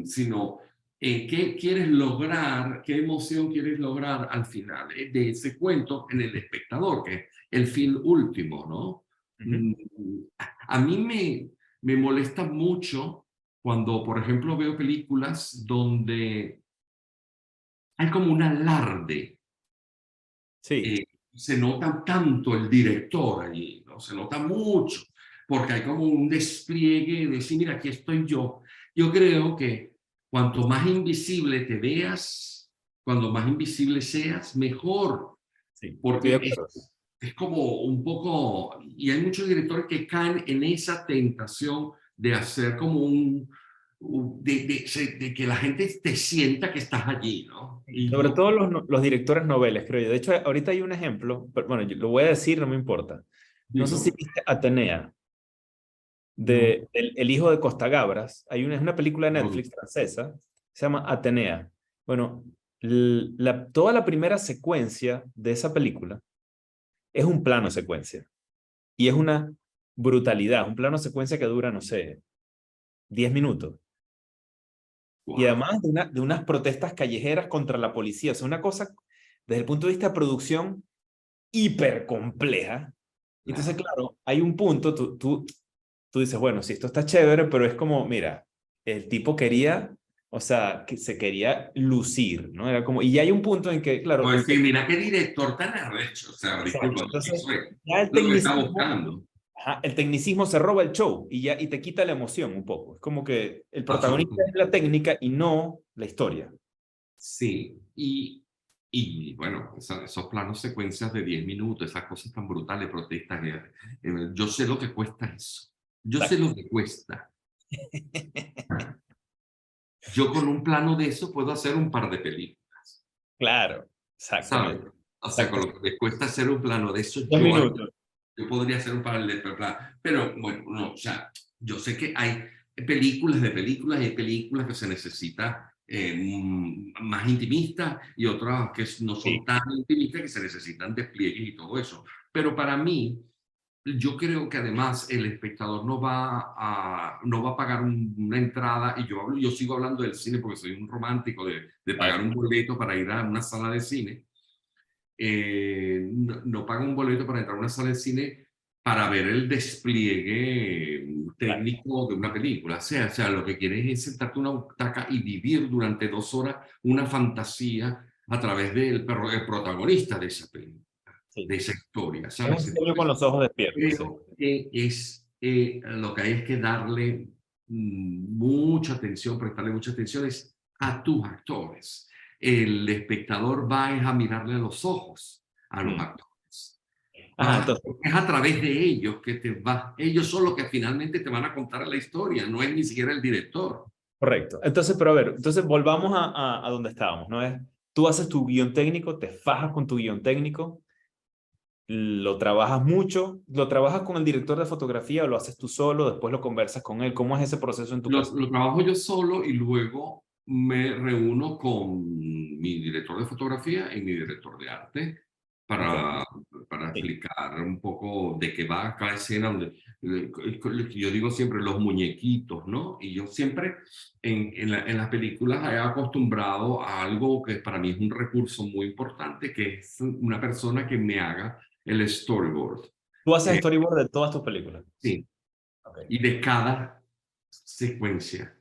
sino qué quieres lograr, qué emoción quieres lograr al final de ese cuento en el espectador, que es el fin último, ¿no? Ujú. A mí me molesta mucho cuando, por ejemplo, veo películas donde hay como un alarde. Sí, eh, Se nota tanto el director allí, ¿no? Se nota mucho, porque hay como un despliegue de decir, mira, aquí estoy yo. Yo creo que cuanto más invisible te veas, cuando más invisible seas, mejor, sí, estoy de porque acuerdo. es como un poco, y hay muchos directores que caen en esa tentación de hacer como de que la gente te sienta que estás allí, ¿no? Sí. Y Sobre yo, todo los directores noveles, creo yo. De hecho, ahorita hay un ejemplo, pero bueno, yo lo voy a decir, no me importa. No sé si digo, viste Atenea, no, el hijo de Costa Gabras. Es una película de no, Netflix francesa, se llama Atenea. Bueno, toda la primera secuencia de esa película es un plano secuencia. Y es una brutalidad, un plano secuencia que dura, no sé, 10 minutos. Y wow. además de unas protestas callejeras contra la policía. O sea, una cosa, desde el punto de vista de producción, hiper compleja. Entonces, Claro. claro, hay un punto, tú dices, bueno, sí, esto está chévere, pero es como, mira, el tipo quería, o sea, que se quería lucir, ¿no? Era como, y ya hay un punto en que, claro, Como decir, mira qué director tan arrecho, o sea, exacto. disculpa, Entonces, eso es ya lo que está buscando. el tecnicismo se roba el show y te quita la emoción un poco. Es como que el protagonista es Absolutamente. la técnica y no la historia. Sí, y bueno, esos planos secuencias de 10 minutos, esas cosas tan brutales, protestas, yo sé lo que cuesta eso. Yo sé Exacto. lo que cuesta. Yo con un plano de eso puedo hacer un par de películas, Claro, ¿sabes? exactamente. O sea, con Exacto. lo que me cuesta hacer un plano de eso, 2 minutos. yo podría hacer un par de películas. Pero bueno, no, o sea, yo sé que hay películas de películas y hay películas que se necesita más intimistas y otras que no son Sí, tan intimistas que se necesitan despliegues y todo eso. Pero para mí, yo creo que además el espectador no va a pagar una entrada, y yo sigo hablando del cine porque soy un romántico de pagar claro, un boleto para ir a una sala de cine. No paga un boleto para entrar a una sala de cine para ver el despliegue claro. técnico de una película. O sea, lo que quieres es sentarte en una butaca y vivir durante 2 horas una fantasía a través el protagonista de esa película, Sí. de esa historia, Es un ¿sabes? sueño con los ojos despiertos, sí. Creo que lo que hay es que darle mucha atención, prestarle mucha atención es a tus actores. El espectador va a mirarle a los ojos a los Mm. actores. Ajá, entonces, Es a través de ellos ellos son los que finalmente te van a contar la historia, no es ni siquiera el director. correcto. Entonces, pero a ver, entonces volvamos a donde estábamos, ¿no? Tú haces tu guión técnico, te fajas con tu guión técnico, lo trabajas mucho, lo trabajas con el director de fotografía o lo haces tú solo, después lo conversas con él. ¿Cómo es ese proceso en tu caso? Lo trabajo yo solo y luego me reúno con mi director de fotografía y mi director de arte Ok, para, para sí, explicar un poco de qué va cada escena. Yo digo siempre los muñequitos, ¿no? Y yo siempre en las películas he acostumbrado a algo que para mí es un recurso muy importante, que es una persona que me haga el storyboard. tú haces Eh, storyboard de todas tus películas. sí, Ok, y de cada secuencia.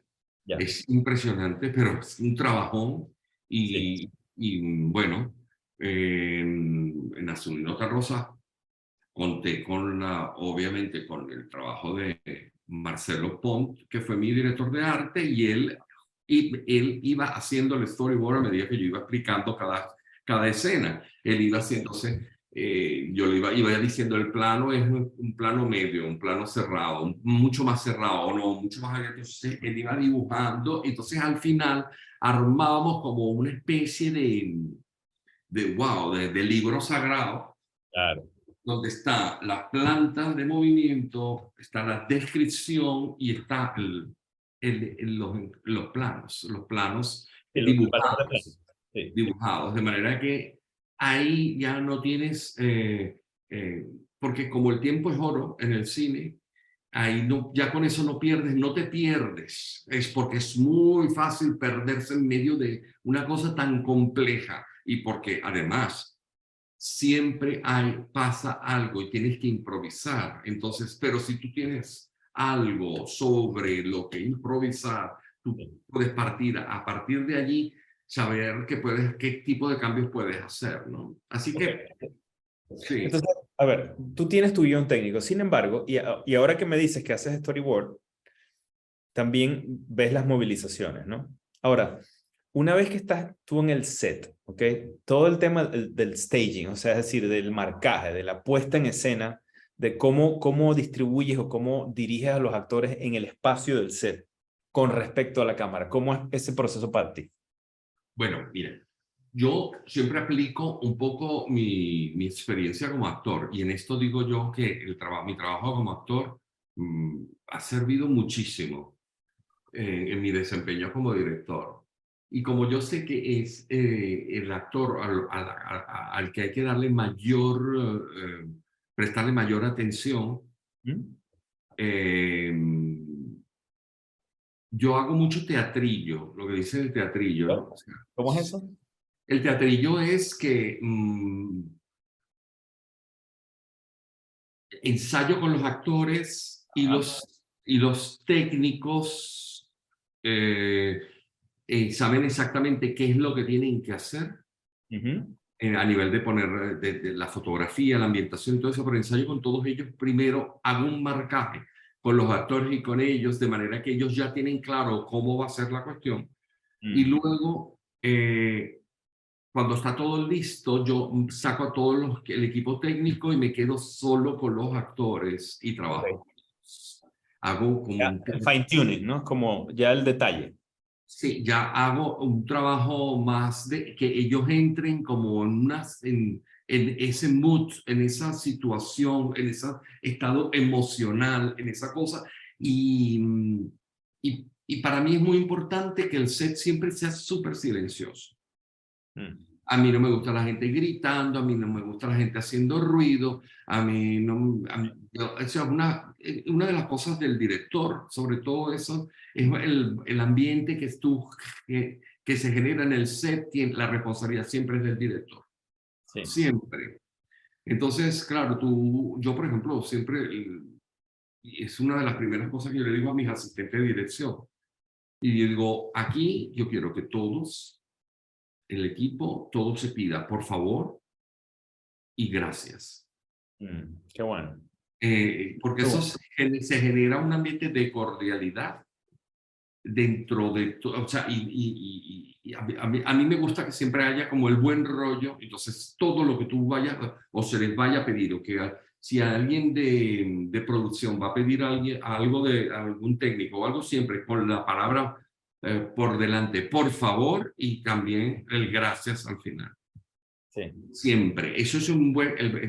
ya, Es impresionante, pero es un trabajón. sí. Y bueno, en Azul y Nota Rosa conté obviamente con el trabajo de Marcelo Pont, que fue mi director de arte, y él iba haciendo el storyboard a medida que yo iba explicando cada escena. Él iba haciéndose yo le iba diciendo, el plano es un plano medio, un plano cerrado, mucho más cerrado, o no, mucho más abierto. Entonces él iba dibujando, entonces al final armábamos como una especie de libro sagrado, Claro. donde está la planta de movimiento, está la descripción y está los planos Sí, el balance de plano. dibujados, Sí. dibujados, de manera que ahí ya no tienes, eh, porque como el tiempo es oro en el cine, ahí no, ya con eso no pierdes, no te pierdes, es porque es muy fácil perderse en medio de una cosa tan compleja y porque además siempre pasa algo y tienes que improvisar. Entonces, pero si tú tienes algo sobre lo que improvisar, tú Sí. puedes partir a partir de allí, saber qué tipo de cambios puedes hacer, ¿no? Así Ok. que, sí. Entonces, a ver, tú tienes tu guión técnico, sin embargo, y ahora que me dices que haces storyboard, también ves las movilizaciones, ¿no? Ahora, una vez que estás tú en el set, ¿ok? Todo el tema del staging, o sea, es decir, del marcaje, de la puesta en escena, de cómo distribuyes o cómo diriges a los actores en el espacio del set con respecto a la cámara. ¿Cómo es ese proceso para ti? Bueno, mira, yo siempre aplico un poco mi experiencia como actor y en esto digo yo que mi trabajo como actor ha servido muchísimo en mi desempeño como director. Y como yo sé que es el actor al que hay que darle prestarle mayor atención, ¿Mm? eh, yo hago mucho teatrillo, lo que dicen el teatrillo, ¿no? O sea, ¿Cómo es eso? el teatrillo es que ensayo con los actores Ajá. y los técnicos eh, saben exactamente qué es lo que tienen que hacer Ujú. a nivel de poner de la fotografía, la ambientación y todo eso, pero ensayo con todos ellos. Primero hago un marcaje con los actores y con ellos, de manera que ellos ya tienen claro cómo va a ser la cuestión. Y Mm. luego, cuando está todo listo, yo saco a el equipo técnico y me quedo solo con los actores y trabajo Ok. con ellos. Hago como Ya, un el fine tuning, ¿no? Como ya el detalle. Sí, ya hago un trabajo más de que ellos entren como en ese mood, en esa situación, en ese estado emocional, en esa cosa. Y para mí es muy importante que el set siempre sea súper silencioso. Mm. A mí no me gusta la gente gritando, a mí no me gusta la gente haciendo ruido, a mí no, o sea, una de las cosas del director, sobre todo eso, es el ambiente que se genera en el set, la responsabilidad siempre es del director, Sí. siempre. Entonces, claro, yo por ejemplo, siempre, es una de las primeras cosas que yo le digo a mis asistentes de dirección, y digo, aquí yo quiero que todos, el equipo, todo se pida, por favor, y gracias. Qué bueno. Porque Qué eso bueno. se genera un ambiente de cordialidad dentro de todo, o sea, a mí me gusta que siempre haya como el buen rollo, entonces todo lo que tú vayas o se les vaya a pedir, o que si alguien de producción va a pedir algo de algún técnico o algo, siempre con la palabra por delante, por favor, y también el gracias al final. Sí. Siempre. Eso es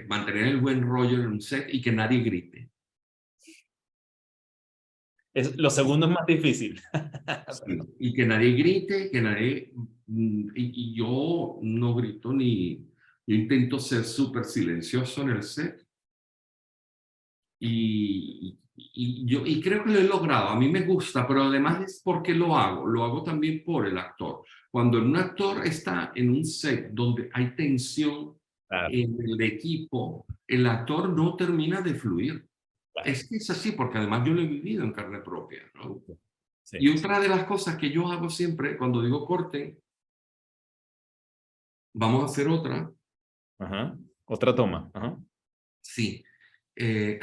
mantener el buen rollo en un set y que nadie grite. Lo segundo es más difícil. Sí. Y que nadie grite, que nadie... y yo no grito ni... Yo intento ser súper silencioso en el set y creo que lo he logrado. A mí me gusta, pero además es porque lo hago. Lo hago también por el actor. Cuando un actor está en un set donde hay tensión Claro, en el equipo, el actor no termina de fluir. claro. Es que es así, porque además yo lo he vivido en carne propia, ¿no? Y Sí. otra de las cosas que yo hago siempre, cuando digo corten, vamos a hacer otra, Ajá. Otra toma. Ajá. sí. Eh,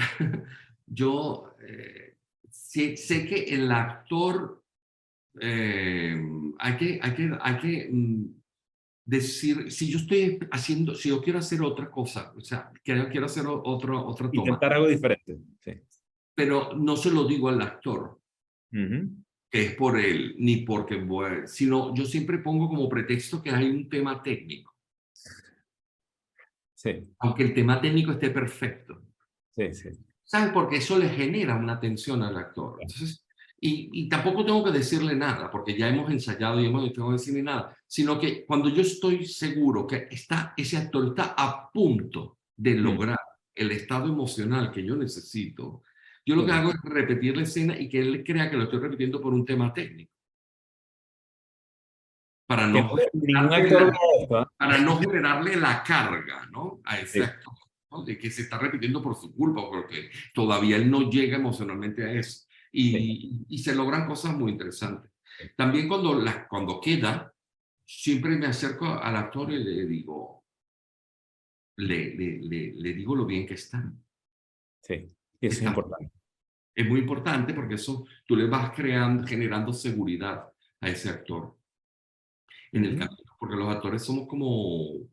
yo sé que el actor hay que decir, si yo estoy haciendo, si yo quiero hacer otra cosa, o sea, quiero hacer otra toma, Intentar algo diferente. Sí. pero no se lo digo al actor, Ujú. que es por él, ni porque voy, sino yo siempre pongo como pretexto que hay un tema técnico, Sí, aunque el tema técnico esté perfecto. sí, sí. ¿Sabes? Porque eso le genera una tensión al actor. Entonces, y tampoco tengo que decirle nada, porque ya hemos ensayado y no tengo que decirle nada, sino que cuando yo estoy seguro que ese actor está a punto de Mm, lograr el estado emocional que yo necesito, yo lo que sí. hago es repetir la escena y que él crea que lo estoy repitiendo por un tema técnico, para Que no ningún generarle actor la, vea esto, ¿ah? para no generarle la carga, ¿no? A ese Sí, actor, ¿no? De que se está repitiendo por su culpa, porque todavía él no llega emocionalmente a eso. sí, Y se logran cosas muy interesantes. También cuando queda, siempre me acerco al actor y le digo, le digo lo bien que está. sí. Y eso es Está. importante. Es muy importante porque eso tú le vas generando seguridad a ese actor en el Ujú. camino, porque los actores somos como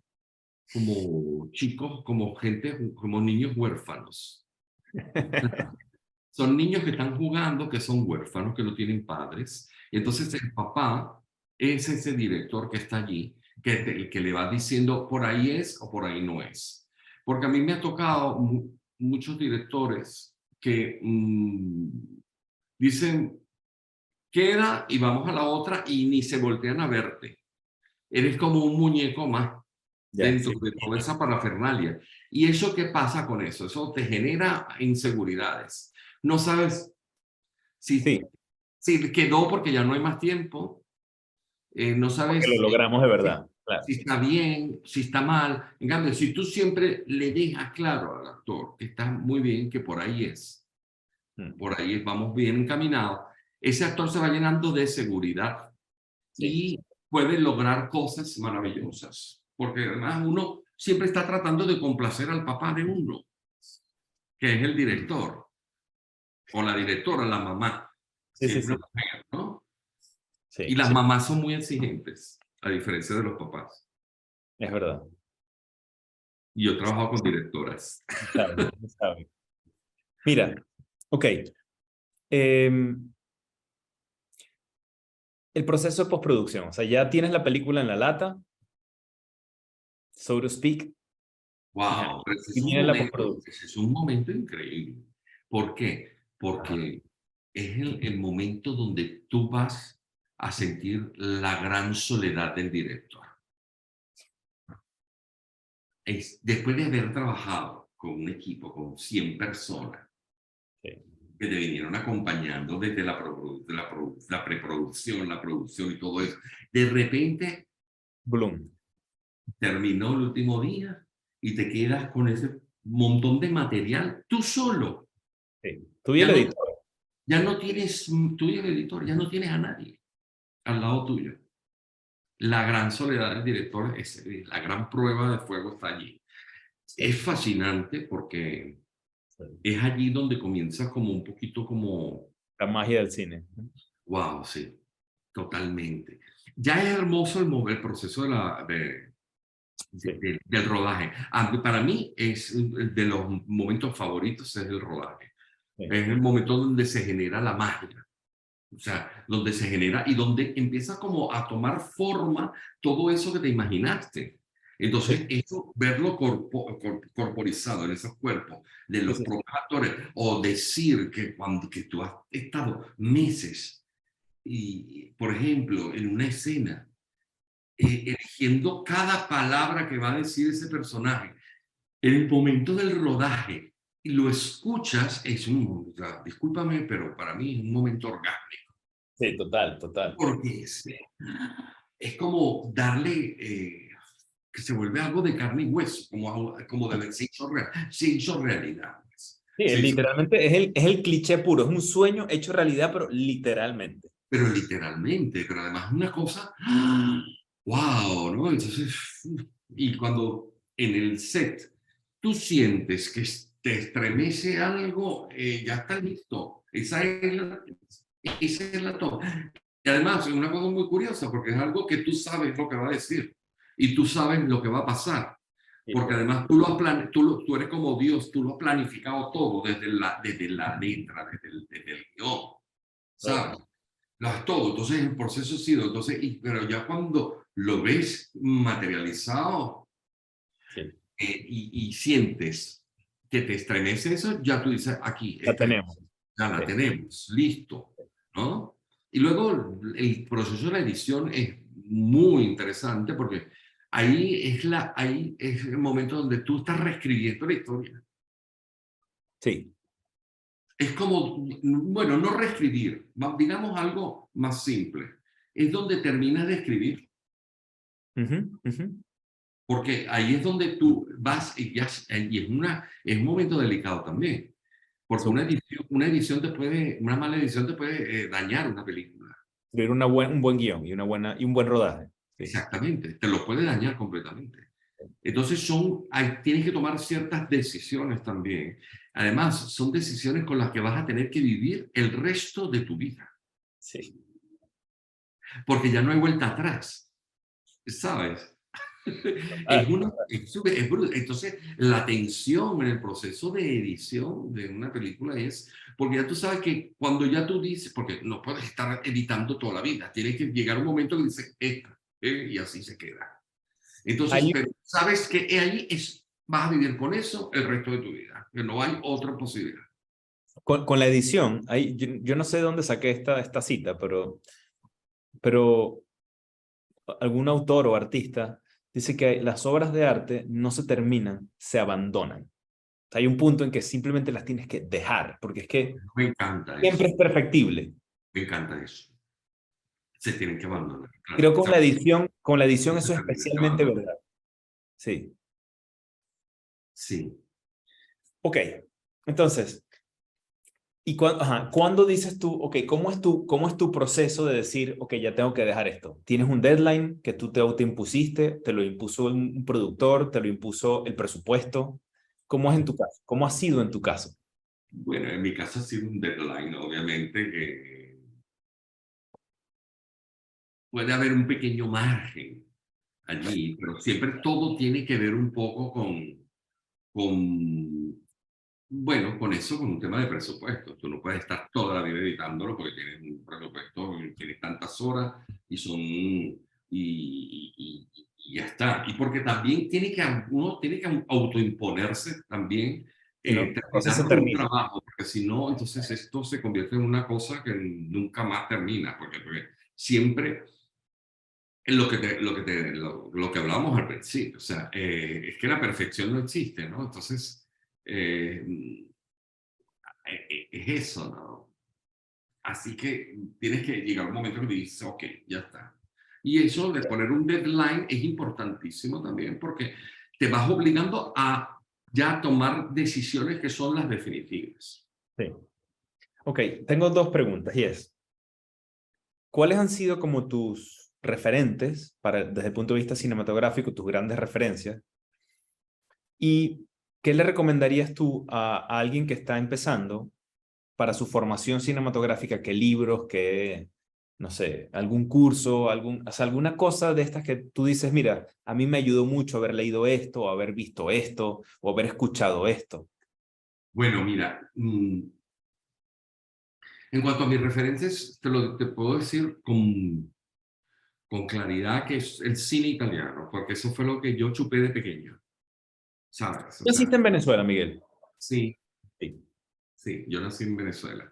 chicos, como gente, como niños huérfanos. Son niños que están jugando, que son huérfanos, que no tienen padres. Y entonces el papá es ese director que está allí, el que le va diciendo por ahí es o por ahí no es. Porque a mí me ha tocado muchos directores que dicen, queda y vamos a la otra y ni se voltean a verte. Eres como un muñeco más Ya, dentro sí. de toda esa parafernalia. ¿Y eso qué pasa con eso? Eso te genera inseguridades. No sabes si, Sí, si quedó porque ya no hay más tiempo, no porque lo sabes logramos de si, verdad. Claro. si está bien, si está mal. En cambio, si tú siempre le dejas claro al actor que está muy bien, que Mm, por ahí vamos bien encaminados, ese actor se va llenando de seguridad sí, y puede lograr cosas maravillosas. Porque además uno siempre está tratando de complacer al papá de uno, que es el director, o la directora, la mamá, sí, si sí, es una sí. mujer, ¿no? Y Sí, las sí, mamás son muy exigentes, a diferencia de los papás. es verdad. Y yo trabajo con directoras. Está bien, está bien. Mira, ok. em, el proceso de postproducción. O sea, ya tienes la película en la lata, so to speak. Ajá. Wow, pero Y viene la postproducción. ese es un momento increíble. ¿Por qué? Porque es el momento donde tú vas a sentir la gran soledad del director. Después de haber trabajado con un equipo, con 100 personas, Sí. que te vinieron acompañando desde la preproducción, la producción y todo eso, de repente Bloom. terminó el último día y te quedas con ese montón de material tú solo. Sí. Tú y Ya el no, editor. ya no tienes, tú y el editor, ya no tienes a nadie al lado tuyo. La gran soledad del director es la gran prueba de fuego está allí. Sí. Es fascinante porque Sí. es allí donde comienza como un poquito como, La magia del cine. wow, sí, totalmente. Ya es hermoso el proceso Sí. del rodaje. Para mí es de los momentos favoritos es el rodaje. Sí. Es el momento donde se genera la magia. O sea, donde se genera y donde empieza como a tomar forma todo eso que te imaginaste. Entonces, Sí. eso, verlo corporizado en esos cuerpos de Sí, los sí, sí. propios actores, o decir que tú has estado meses, y, por ejemplo, en una escena, eligiendo cada palabra que va a decir ese personaje, en el momento del rodaje, y lo escuchas, o sea, discúlpame, pero para mí es un momento orgánico Sí, total, total. porque es como darle, que se vuelve algo de carne y hueso, como de se hizo realidad. Pues. Sí, Se hizo, literalmente es el cliché puro, es un sueño hecho realidad, pero literalmente. pero literalmente, pero además una cosa, wow, ¿no? Entonces, y cuando en el set tú sientes que te estremece algo, ya está listo. Esa es la toma. Y además es una cosa muy curiosa porque es algo que tú sabes lo que va a decir. y tú sabes lo que va a pasar. Porque además tú eres como Dios, tú lo has planificado todo desde la letra, desde el guión, ¿sabes? Lo has todo, entonces el proceso ha sido, entonces, pero ya cuando lo ves materializado Sí. y sientes que te estremece eso, ya tú dices, aquí, La esta es, tenemos. ya la Sí. tenemos, listo, ¿no? Y luego el proceso de la edición es muy interesante porque ahí es el momento donde tú estás reescribiendo la historia. Sí. Es como, bueno, no reescribir, digamos algo más simple. Es donde terminas de escribir, Ujú, ujú. porque ahí es donde tú vas y es un momento delicado también, porque Súper. una mala edición te puede dañar una película. Escribir un buen guión y, y un buen rodaje. Sí. Exactamente, te lo puede dañar completamente. Entonces tienes que tomar ciertas decisiones también. Además, son decisiones con las que vas a tener que vivir el resto de tu vida, Sí. porque ya no hay vuelta atrás, ¿sabes? Ah, Entonces, la tensión en el proceso de edición de una película es, porque ya tú sabes que cuando ya tú dices, porque no puedes estar editando toda la vida, tienes que llegar un momento que dices, esta, y así se queda. Entonces, hay, pero sabes que ahí vas a vivir con eso el resto de tu vida, que no hay otra posibilidad. con la edición, yo no sé de dónde saqué esta cita, pero algún autor o artista dice que las obras de arte no se terminan, se abandonan. Hay un punto en que simplemente las tienes que dejar, porque es que Me encanta siempre eso, es perfectible. me encanta eso. Se tienen que abandonar, Creo claro. que O sea, con la edición se eso es terminan que especialmente abandonar. verdad. Sí. Sí. Ok. Entonces, ¿cuándo dices tú, ok, cómo es tu proceso de decir, ok, ya tengo que dejar esto? ¿Tienes un deadline que tú te autoimpusiste? ¿Te lo impuso un productor? ¿Te lo impuso el presupuesto? ¿Cómo es en tu caso? ¿Cómo ha sido en tu caso? Bueno, en mi caso ha sido un deadline, obviamente, que puede haber un pequeño margen allí, pero siempre todo tiene que ver un poco con bueno, con eso, con un tema de presupuesto. Tú no puedes estar toda la vida editándolo porque tienes un presupuesto, tienes tantas horas y y ya está. Y porque también uno tiene que autoimponerse también Si no, la cosa se terminar un termina. trabajo, porque si no, entonces esto se convierte en una cosa que nunca más termina, porque siempre lo que hablábamos al principio, o sea, es que la perfección no existe, ¿no? Entonces, es eso, ¿no? Así que tienes que llegar a un momento que dices, ok, ya está. Y eso de poner un deadline es importantísimo también porque te vas obligando a ya tomar decisiones que son las definitivas. Sí. Ok, tengo dos preguntas y es, ¿cuáles han sido como tus referentes desde el punto de vista cinematográfico, tus grandes referencias? ¿Y qué le recomendarías tú a alguien que está empezando para su formación cinematográfica? ¿Qué libros, no sé, algún curso, o sea, alguna cosa de estas que tú dices, mira, a mí me ayudó mucho haber leído esto, o haber visto esto, o haber escuchado esto? Bueno, mira, en cuanto a mis referencias, te puedo decir con claridad que es el cine italiano, porque eso fue lo que yo chupé de pequeño, ¿sabes? O ¿Tú naciste sea, en Venezuela, Miguel? sí, Sí. sí, yo nací en Venezuela,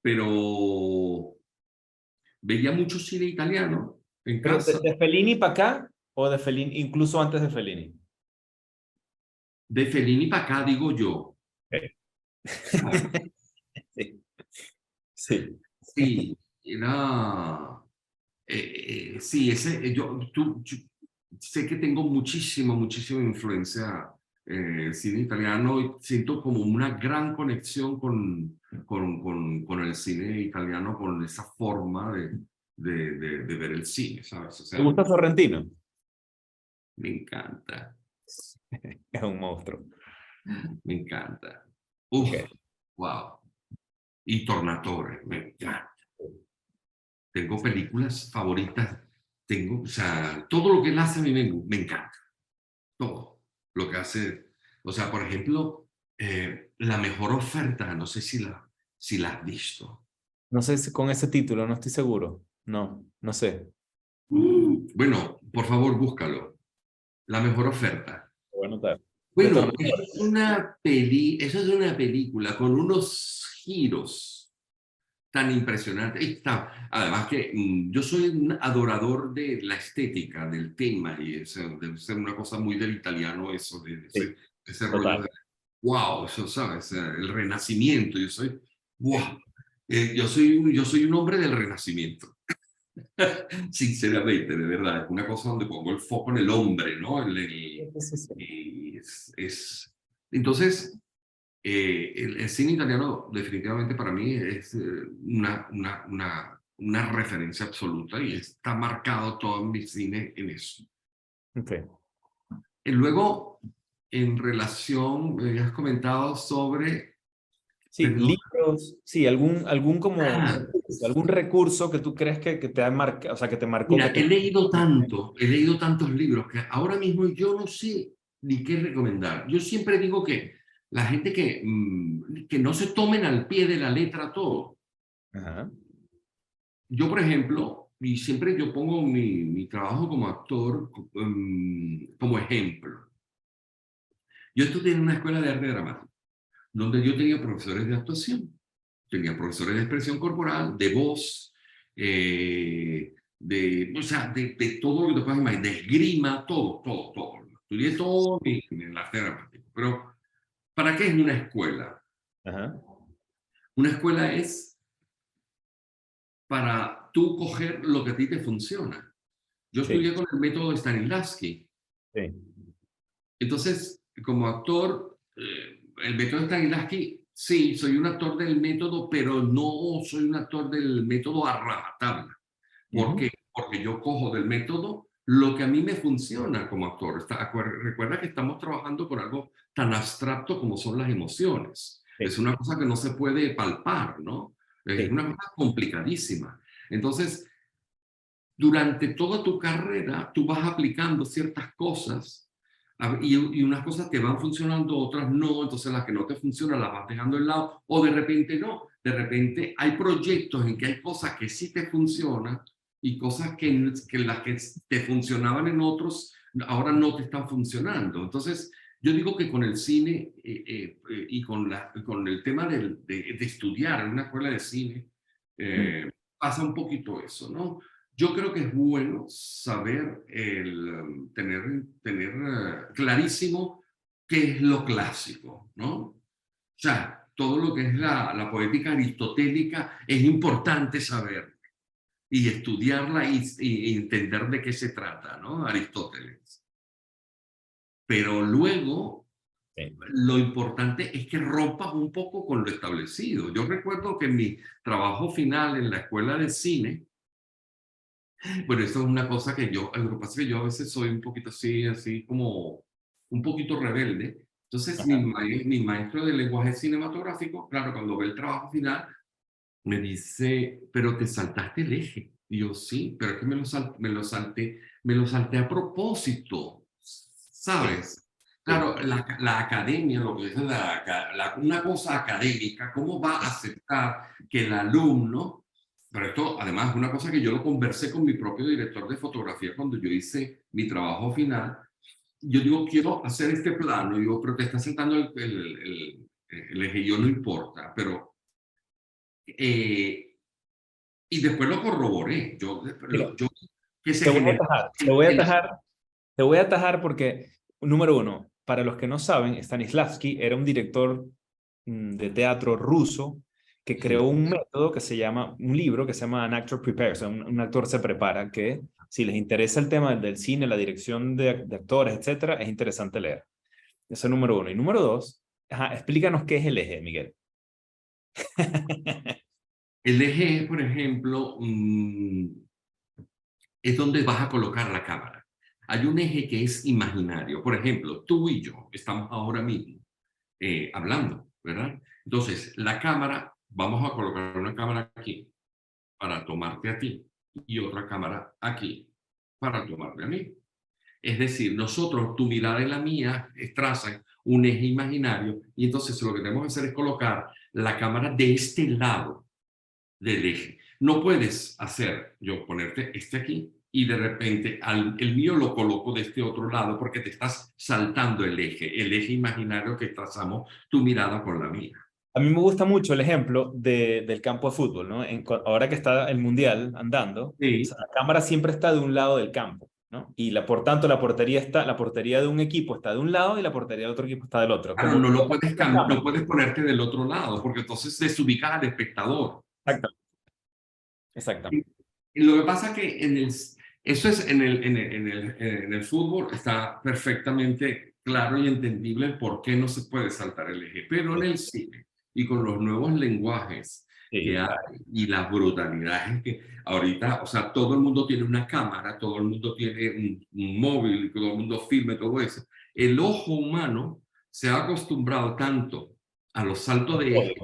pero veía mucho cine italiano en ¿Pero casa. de Fellini para acá o de Fellini, incluso antes de Fellini? De Fellini para acá, digo yo, Eh. ¿sabes? Sí. Sí. Sí, era... sí, yo sé que tengo muchísima influencia el cine italiano y siento como una gran conexión con el cine italiano, con esa forma de ver el cine, ¿sabes? O ¿Te sea, gusta Sorrentino? me encanta, Es un monstruo. me encanta. Ok. Uf, wow. Y Tornatore, me encanta. Tengo películas favoritas o sea, todo lo que él hace a mí me encanta. Todo lo que hace. O sea, por ejemplo, La Mejor Oferta, no sé si la has visto. No sé si con ese título, no estoy seguro. No, no sé. Bueno, por favor, búscalo. La Mejor Oferta. Lo voy a anotar. Bueno, Detonador. eso es una película con unos giros tan impresionantes. Además que yo soy un adorador de la estética, del tema, y eso debe ser una cosa muy del italiano, eso, de Sí, ese rollo total. de, wow, eso, ¿sabes? El renacimiento, wow, yo soy un hombre del renacimiento. Sinceramente, de verdad, es una cosa donde pongo el foco en el hombre, ¿no? Sí, sí, sí. Y entonces, el cine italiano definitivamente para mí es una referencia absoluta y está marcado todo mi cine en eso. Ok. Y luego, en relación, me habías comentado sobre, Sí, perdón, libros, sí, algún como ah, recurso, algún recurso que tú crees que te ha marcado, o sea, que te marcó, mira, que te... he leído tantos libros que ahora mismo yo no sé ni qué recomendar. Yo siempre digo que la gente que no se tomen al pie de la letra todo. Ajá, Yo, por ejemplo, y siempre yo pongo mi trabajo como actor como ejemplo. Yo estudié en una escuela de arte dramático, donde yo tenía profesores de actuación, tenía profesores de expresión corporal, de voz, o sea, de todo lo que te puedas imaginar, de esgrima, todo. Estudié todo en el arte dramático. Pero, ¿para qué es una escuela? ajá, Una escuela es para tú coger lo que a ti te funciona. Yo sí, estudié con el método de Stanislavski. sí. Entonces, como actor, el método de Stanislavski, sí, soy un actor del método, pero no soy un actor del método a rajatabla. ¿Por Ujú, qué? Porque yo cojo del método lo que a mí me funciona como actor. Recuerda que estamos trabajando con algo tan abstracto como son las emociones. Es sí, una cosa que no se puede palpar, ¿no? Es sí. una cosa complicadísima. Entonces, durante toda tu carrera, tú vas aplicando ciertas cosas y unas cosas te van funcionando, otras no, entonces las que no te funcionan las vas dejando de lado o de repente no, de repente hay proyectos en que hay cosas que sí te funcionan y cosas que las que te funcionaban en otros ahora no te están funcionando. Entonces, yo digo que con el cine y con el tema de estudiar en una escuela de cine, Mm, pasa un poquito eso, ¿no? Yo creo que es bueno saber tener clarísimo qué es lo clásico, ¿no? O sea, todo lo que es la poética aristotélica es importante saber y estudiarla y entender de qué se trata, ¿no? Aristóteles. Pero luego sí. lo importante es que rompas un poco con lo establecido. Yo recuerdo que en mi trabajo final en la escuela de cine, bueno, eso es una cosa que lo que pasa es que yo a veces soy un poquito así como un poquito rebelde. Entonces, Ajá. mi maestro de lenguaje cinematográfico, claro, cuando ve el trabajo final, me dice, pero te saltaste el eje. Y yo, sí, pero es que me lo salté a propósito, Sí, ¿sabes? sí, Claro, la academia, lo que es una cosa académica, ¿cómo va a aceptar que el alumno, pero esto además es una cosa que yo lo conversé con mi propio director de fotografía cuando yo hice mi trabajo final, yo digo, quiero hacer este plano, y digo, pero te está saltando el eje, yo no importa, pero y después lo corroboré. mira, Yo que se te voy a generó atajar, te voy a atajar, te voy a atajar porque, número uno, para los que no saben, Stanislavski era un director de teatro ruso que creó sí, un método que se llama, un libro que se llama An Actor Prepares, o sea, un actor se prepara, que si les interesa el tema del cine, la dirección de actores, etcétera, es interesante leer. Eso es número uno. Y número dos, ajá, explícanos qué es el eje, Miguel. el eje, por ejemplo, es donde vas a colocar la cámara. Hay un eje que es imaginario. Por ejemplo, tú y yo estamos ahora mismo hablando, ¿verdad? Entonces, la cámara, vamos a colocar una cámara aquí para tomarte a ti y otra cámara aquí. para tomarme a mí. Es decir, nosotros, tu mirada y la mía, trazan un eje imaginario y entonces lo que tenemos que hacer es colocar la cámara de este lado del eje. No puedes hacer, yo ponerte este aquí y de repente el mío lo coloco de este otro lado porque te estás saltando el eje imaginario que trazamos tu mirada con la mía. A mí me gusta mucho el ejemplo del campo de fútbol, ¿no? Ahora que está el Mundial andando, o sea, Sí. la cámara siempre está de un lado del campo, ¿no? Y por tanto, la portería de un equipo está de un lado y la portería de otro equipo está del otro. Claro, Como no lo puedes, la cámara. no puedes ponerte del otro lado porque entonces desubicas al espectador. Exactamente. Exactamente. Y lo que pasa es que eso es en el fútbol está perfectamente claro y entendible el por qué no se puede saltar el eje, pero en el cine y con los nuevos lenguajes que Sí, hay claro. y las brutalidades que ahorita, o sea, todo el mundo tiene una cámara, todo el mundo tiene un móvil, todo el mundo filma todo eso. El ojo humano se ha acostumbrado tanto a los saltos de eje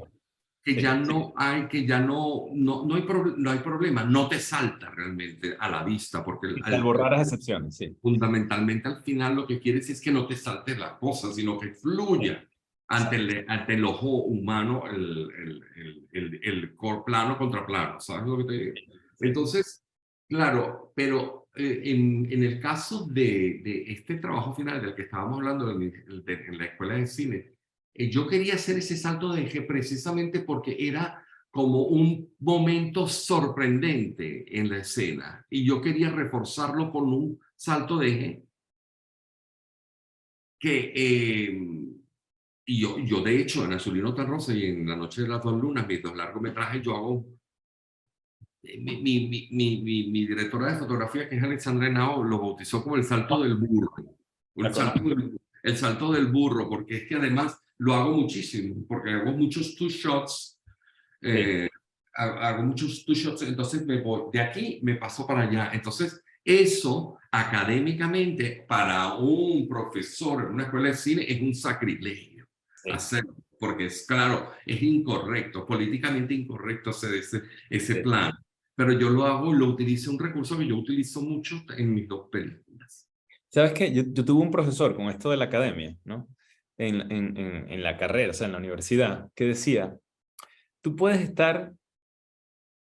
que ya Sí. no hay, no hay problema, no te salta realmente a la vista, porque Sí, salvo raras excepciones, sí. fundamentalmente al final lo que quieres es que no te salte la cosa, sino que Sí, fluya exacto. ante el ojo humano el plano contra plano, ¿sabes lo que te digo? Sí. Entonces, claro, pero en el caso de este trabajo final del que estábamos hablando en la escuela de cine, yo quería hacer ese salto de eje precisamente porque era como un momento sorprendente en la escena y yo quería reforzarlo con un salto de eje que yo de hecho en Azul y Nota Rosa y en La Noche de las Dos Lunas, mis dos largometrajes, yo hago mi directora de fotografía, que es Alexandra Henao, lo bautizó como el salto del burro. La conozco. El salto del burro, porque es que además lo hago muchísimo, porque hago muchos two shots, Sí. eh, hago muchos two shots, entonces me voy de aquí, me paso para allá. Entonces, eso académicamente para un profesor en una escuela de cine es un sacrilegio Sí. hacerlo, porque es claro, es incorrecto, políticamente incorrecto hacer ese Sí. plan. Pero yo lo hago, lo utilizo, un recurso que yo utilizo mucho en mis dos películas. ¿Sabes qué? Yo tuve un profesor con esto de la academia, ¿no? En la carrera, o sea, en la universidad, que decía, tú puedes estar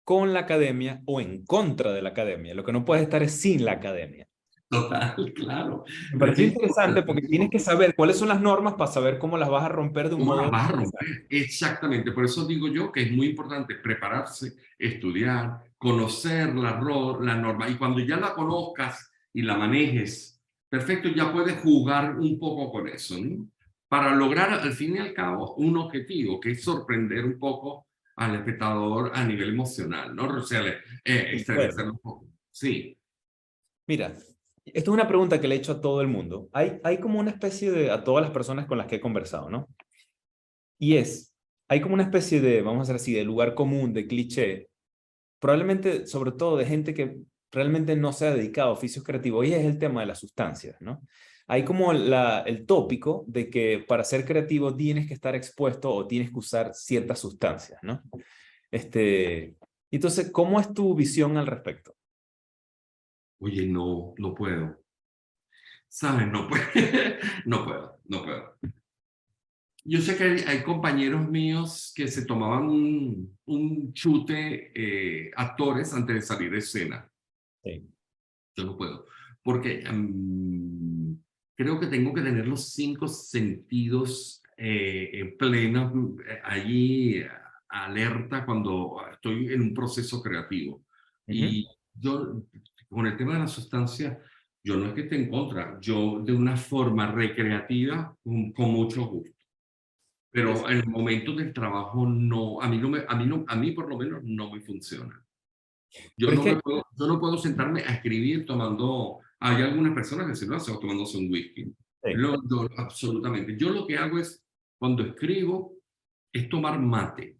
con la academia o en contra de la academia. Lo que no puedes estar es sin la academia. Total, claro. Me Pero es que pareció interesante porque tienes que saber cuáles son las normas para saber cómo las vas a romper de un ¿cómo las modo vas a interesante. romper? Exactamente. Por eso digo yo que es muy importante prepararse, estudiar, conocer la norma. Y cuando ya la conozcas y la manejes, perfecto, ya puedes jugar un poco con eso, ¿no? Para lograr al fin y al cabo un objetivo, que es sorprender un poco al espectador a nivel emocional, ¿no? O sea, Sí, bueno. estremecerlo un poco. Sí. Mira, esto es una pregunta que le he hecho a todo el mundo. Hay como una especie de, a todas las personas con las que he conversado, ¿no? Y hay como una especie de, vamos a decir así, de lugar común, de cliché, probablemente sobre todo de gente que realmente no se ha dedicado a oficios creativos, y es el tema de las sustancias, ¿no? Hay como el tópico de que para ser creativo tienes que estar expuesto o tienes que usar ciertas sustancias, ¿no? Entonces, ¿cómo es tu visión al respecto? Oye, no, no puedo. ¿Sabes? No puedo. No puedo, no puedo. Yo sé que hay compañeros míos que se tomaban un chute, actores antes de salir de escena. Sí. Yo no puedo. Porque creo que tengo que tener los cinco sentidos en plena, allí alerta cuando estoy en un proceso creativo. Ujú. Y yo, con el tema de la sustancia, yo no es que esté en contra, yo de una forma recreativa, con mucho gusto. Sí, Pero sí. en el momento del trabajo no, a mí por lo menos no me funciona. Pero es que, Yo no puedo sentarme a escribir tomando, hay algunas personas que se lo hacen tomándose un whisky. sí. Absolutamente. Yo lo que hago es, cuando escribo, es tomar mate,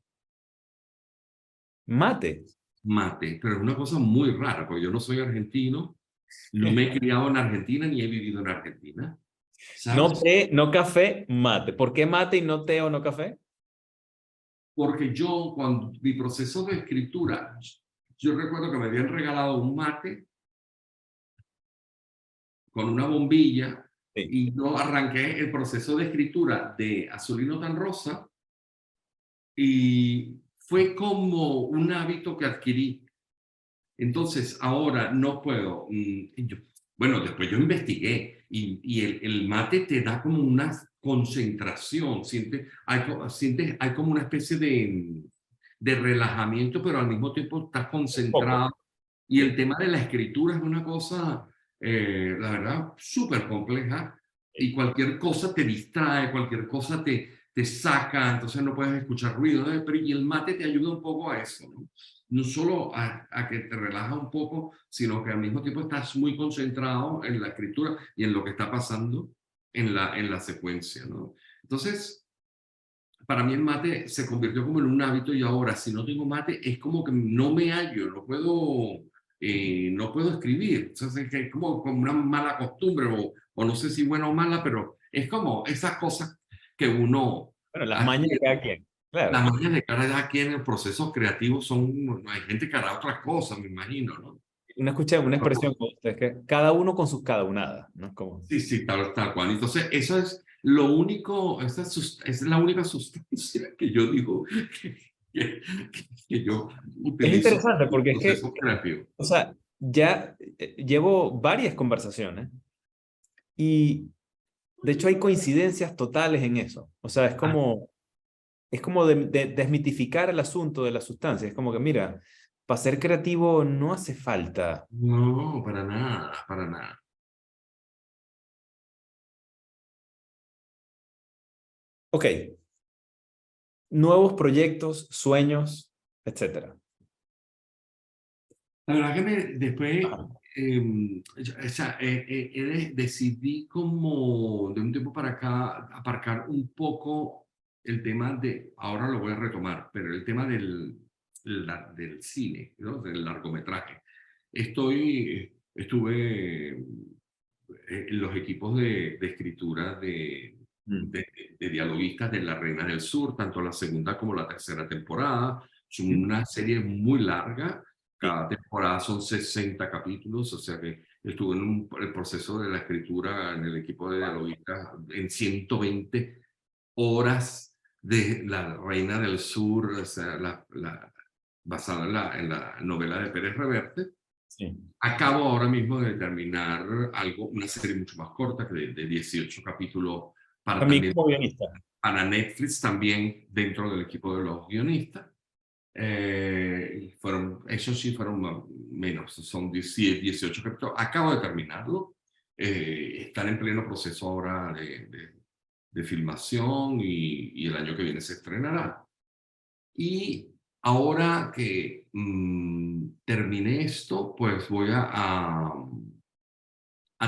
Mate. pero es una cosa muy rara, porque yo no soy argentino, no me he criado en Argentina ni he vivido en Argentina, No ¿sabes? té, no café, mate. ¿Por qué mate y no té o no café? Porque yo, cuando mi proceso de escritura, yo recuerdo que me habían regalado un mate con una bombilla Sí. y yo arranqué el proceso de escritura de Azul y no tan rosa y fue como un hábito que adquirí. Entonces, ahora no puedo. Bueno, después yo investigué y el mate te da como una concentración, hay como una especie de relajamiento, pero al mismo tiempo estás Un poco. concentrado. Y Sí. el tema de la escritura es una cosa, la verdad, súper compleja y Sí. cualquier cosa te distrae, cualquier cosa te saca, entonces no puedes escuchar ruido, ¿no? Pero, y el mate te ayuda un poco a eso, ¿no? No solo a que te relaja un poco, sino que al mismo tiempo estás muy concentrado en la escritura y en lo que está pasando en la secuencia, ¿no? Entonces, para mí el mate se convirtió como en un hábito y ahora si no tengo mate es como que no me hallo, no puedo escribir. Entonces es como una mala costumbre o no sé si buena o mala, pero es como esas cosas que uno Bueno, las mañas de adquiere. cada quien. Claro. Las mañas de cada quien en el proceso creativo son, hay gente que hará otras cosas, me imagino, ¿no? Una escucha, una expresión como esta, es que cada uno con sus cada unadas, ¿no? Es como... Sí, sí, tal cual. Entonces, eso es lo único, es la única sustancia que yo digo que, que yo Es utilizo interesante en el porque es que, proceso creativo. o sea, ya llevo varias conversaciones y de hecho hay coincidencias totales en eso. O sea, Ah, es como desmitificar el asunto de la sustancia. Es como que, mira, para ser creativo no hace falta. no, para nada, para nada. Ok, nuevos proyectos, sueños, etcétera. La verdad que después, Ajá. o sea, decidí como de un tiempo para acá aparcar un poco el tema de, ahora lo voy a retomar, pero el tema del cine, ¿no? Del largometraje. Estuve en los equipos de escritura Mm. de dialoguistas de La Reina del Sur, tanto la segunda como la tercera temporada. Son una serie muy larga, Sí. cada temporada son 60 capítulos, o sea que estuve en el proceso de la escritura en el equipo de dialoguistas en 120 horas de La Reina del Sur, o sea, basada en la novela de Pérez Reverte. Sí. Acabo ahora mismo de terminar una serie mucho más corta, que de 18 capítulos, para También también como guionista. para Netflix, también dentro del equipo de los guionistas. Esos sí fueron menos, son 18 capítulos. Acabo de terminarlo. Están en pleno proceso ahora de filmación y el año que viene se estrenará. Y ahora que terminé esto, pues voy a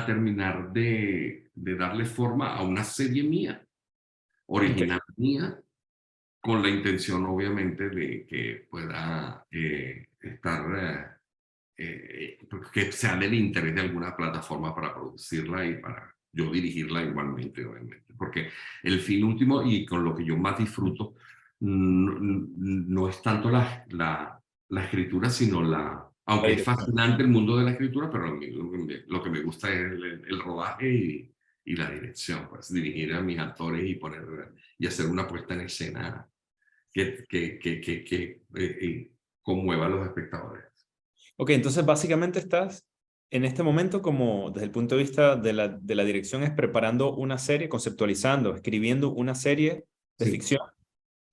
terminar de darle forma a una serie mía, Ok. original mía, con la intención obviamente de que pueda estar, que sea del interés de alguna plataforma para producirla y para yo dirigirla igualmente, obviamente. Porque el fin último y con lo que yo más disfruto no es tanto la escritura, sino La aunque es dirección. fascinante el mundo de la escritura, pero a mí lo que me gusta es el rodaje y la dirección, pues dirigir a mis actores y hacer una puesta en escena que conmueva a los espectadores. Ok, entonces básicamente estás en este momento como desde el punto de vista de la dirección es preparando una serie, conceptualizando, escribiendo una serie de Sí, ficción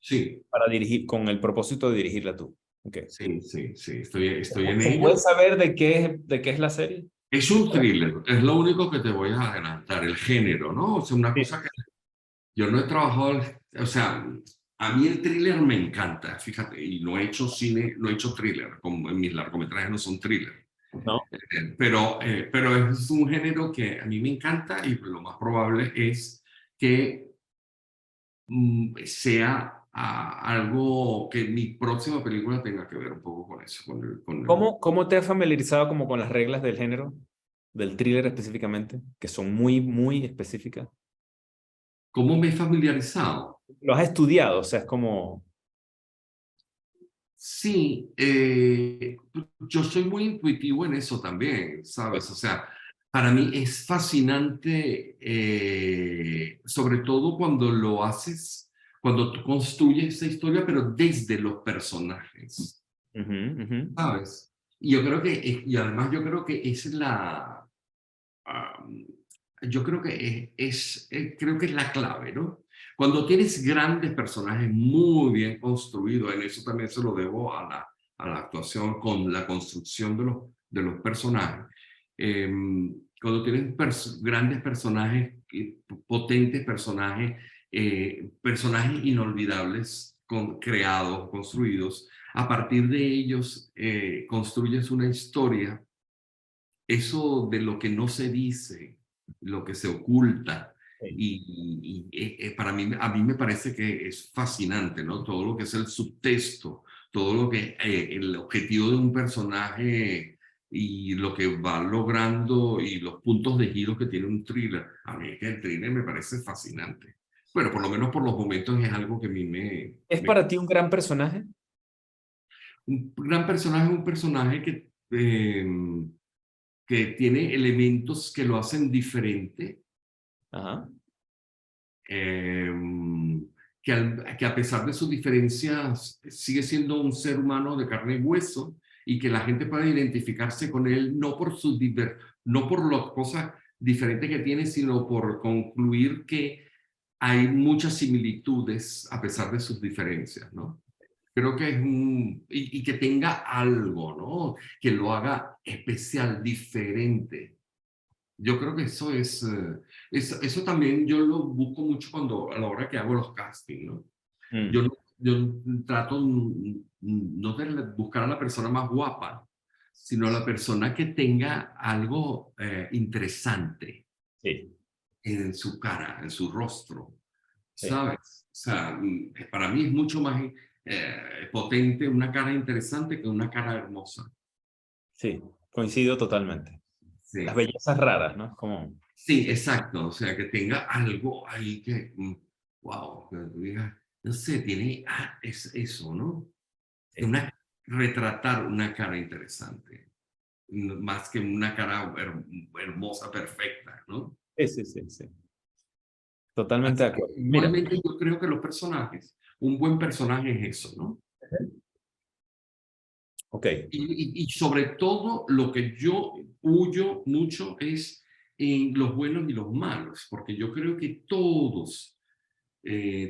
sí, para dirigir, con el propósito de dirigirla tú. Ok. sí, sí, sí, estoy en ¿Se puede ello. saber de qué es la serie? Es un thriller, es lo único que te voy a adelantar, el género, ¿no? O sea, una Sí. cosa que yo no he trabajado, o sea, a mí el thriller me encanta, fíjate, y no he hecho cine, no he hecho thriller, como en mis largometrajes no son thriller. ¿No? Pero es un género que a mí me encanta y lo más probable es que sea algo que mi próxima película tenga que ver un poco con eso, ¿Cómo te has familiarizado como con las reglas del género, del thriller específicamente, que son muy, muy específicas? cómo me he familiarizado. ¿Lo has estudiado? O sea, es como... Sí, yo soy muy intuitivo en eso también, ¿sabes? O sea, Para mí es fascinante, sobre todo cuando lo haces, cuando tú construyes esa historia, pero desde los personajes, Ujú, ujú. ¿sabes? Y yo creo que, y además yo creo que es yo creo que creo que es la clave, ¿no? Cuando tienes grandes personajes muy bien construidos, en eso también se lo debo a la actuación con la construcción de los personajes. Cuando tienes grandes personajes, potentes personajes, personajes inolvidables, creados, construidos, a partir de ellos construyes una historia, eso de lo que no se dice, lo que se oculta, Sí. para mí, a mí me parece que es fascinante, ¿no? Todo lo que es el subtexto, todo lo que el objetivo de un personaje y lo que va logrando y los puntos de giro que tiene un thriller. A mí es que el thriller me parece fascinante. Bueno, por lo menos por los momentos es algo que a mí ¿Es para ti un gran personaje? un gran personaje es un personaje que tiene elementos que lo hacen diferente, Ajá. eh, que a pesar de sus diferencias sigue siendo un ser humano de carne y hueso y que la gente puede identificarse con él no por no por las cosas diferentes que tiene, sino por concluir que hay muchas similitudes a pesar de sus diferencias, ¿no? Creo que es y que tenga algo, ¿no? Que lo haga especial, diferente. Yo creo que eso eso también yo lo busco mucho cuando, a la hora que hago los castings, ¿no? Mm, Yo trato no de buscar a la persona más guapa, sino a la persona que tenga algo interesante sí, en su cara, en su rostro, sí, ¿sabes? O sea, para mí es mucho más potente una cara interesante que una cara hermosa. sí, coincido totalmente. Las Sí, bellezas raras, ¿no? Como, sí, exacto. O sea, que tenga algo ahí que, wow, que tú digas, no sé, tiene, es eso, ¿no? sí, Una, retratar una cara interesante, más que una cara hermosa, perfecta, ¿no? sí, sí, sí, sí. Totalmente Así de que acuerdo. Mira, igualmente yo creo que los personajes, un buen personaje es eso, ¿no? ok, Y sobre todo lo que yo huyo mucho es en los buenos y los malos, porque yo creo que todos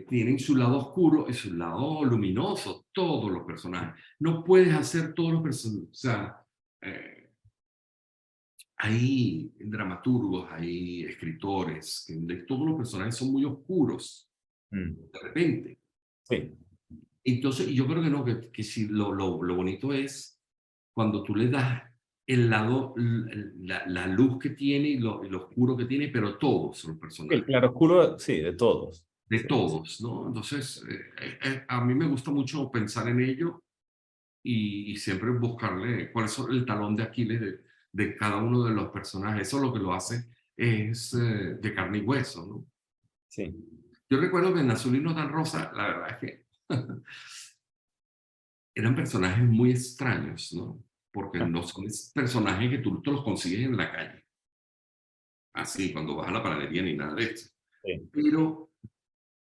tienen su lado oscuro y su lado luminoso, todos los personajes. No puedes hacer todos los personajes, o sea, eh, hay dramaturgos, hay escritores, que todos los personajes son muy oscuros, mm, de repente. sí, Entonces, y yo creo que no, que si lo bonito es cuando tú le das el lado, la luz que tiene y y lo oscuro que tiene, pero todos los el personajes, claroscuro, sí, de todos. de Sí, todos, ¿no? Entonces, a mí me gusta mucho pensar en ello y siempre buscarle cuál es el talón de Aquiles de cada uno de los personajes. Eso lo que lo hace es de carne y hueso, ¿no? sí, Yo recuerdo que en Azul y no tan rosa, la verdad es que eran personajes muy extraños, ¿no? Porque ah, no son personajes que tú te los consigues en la calle, así, cuando vas a la panadería ni nada de eso. sí, Pero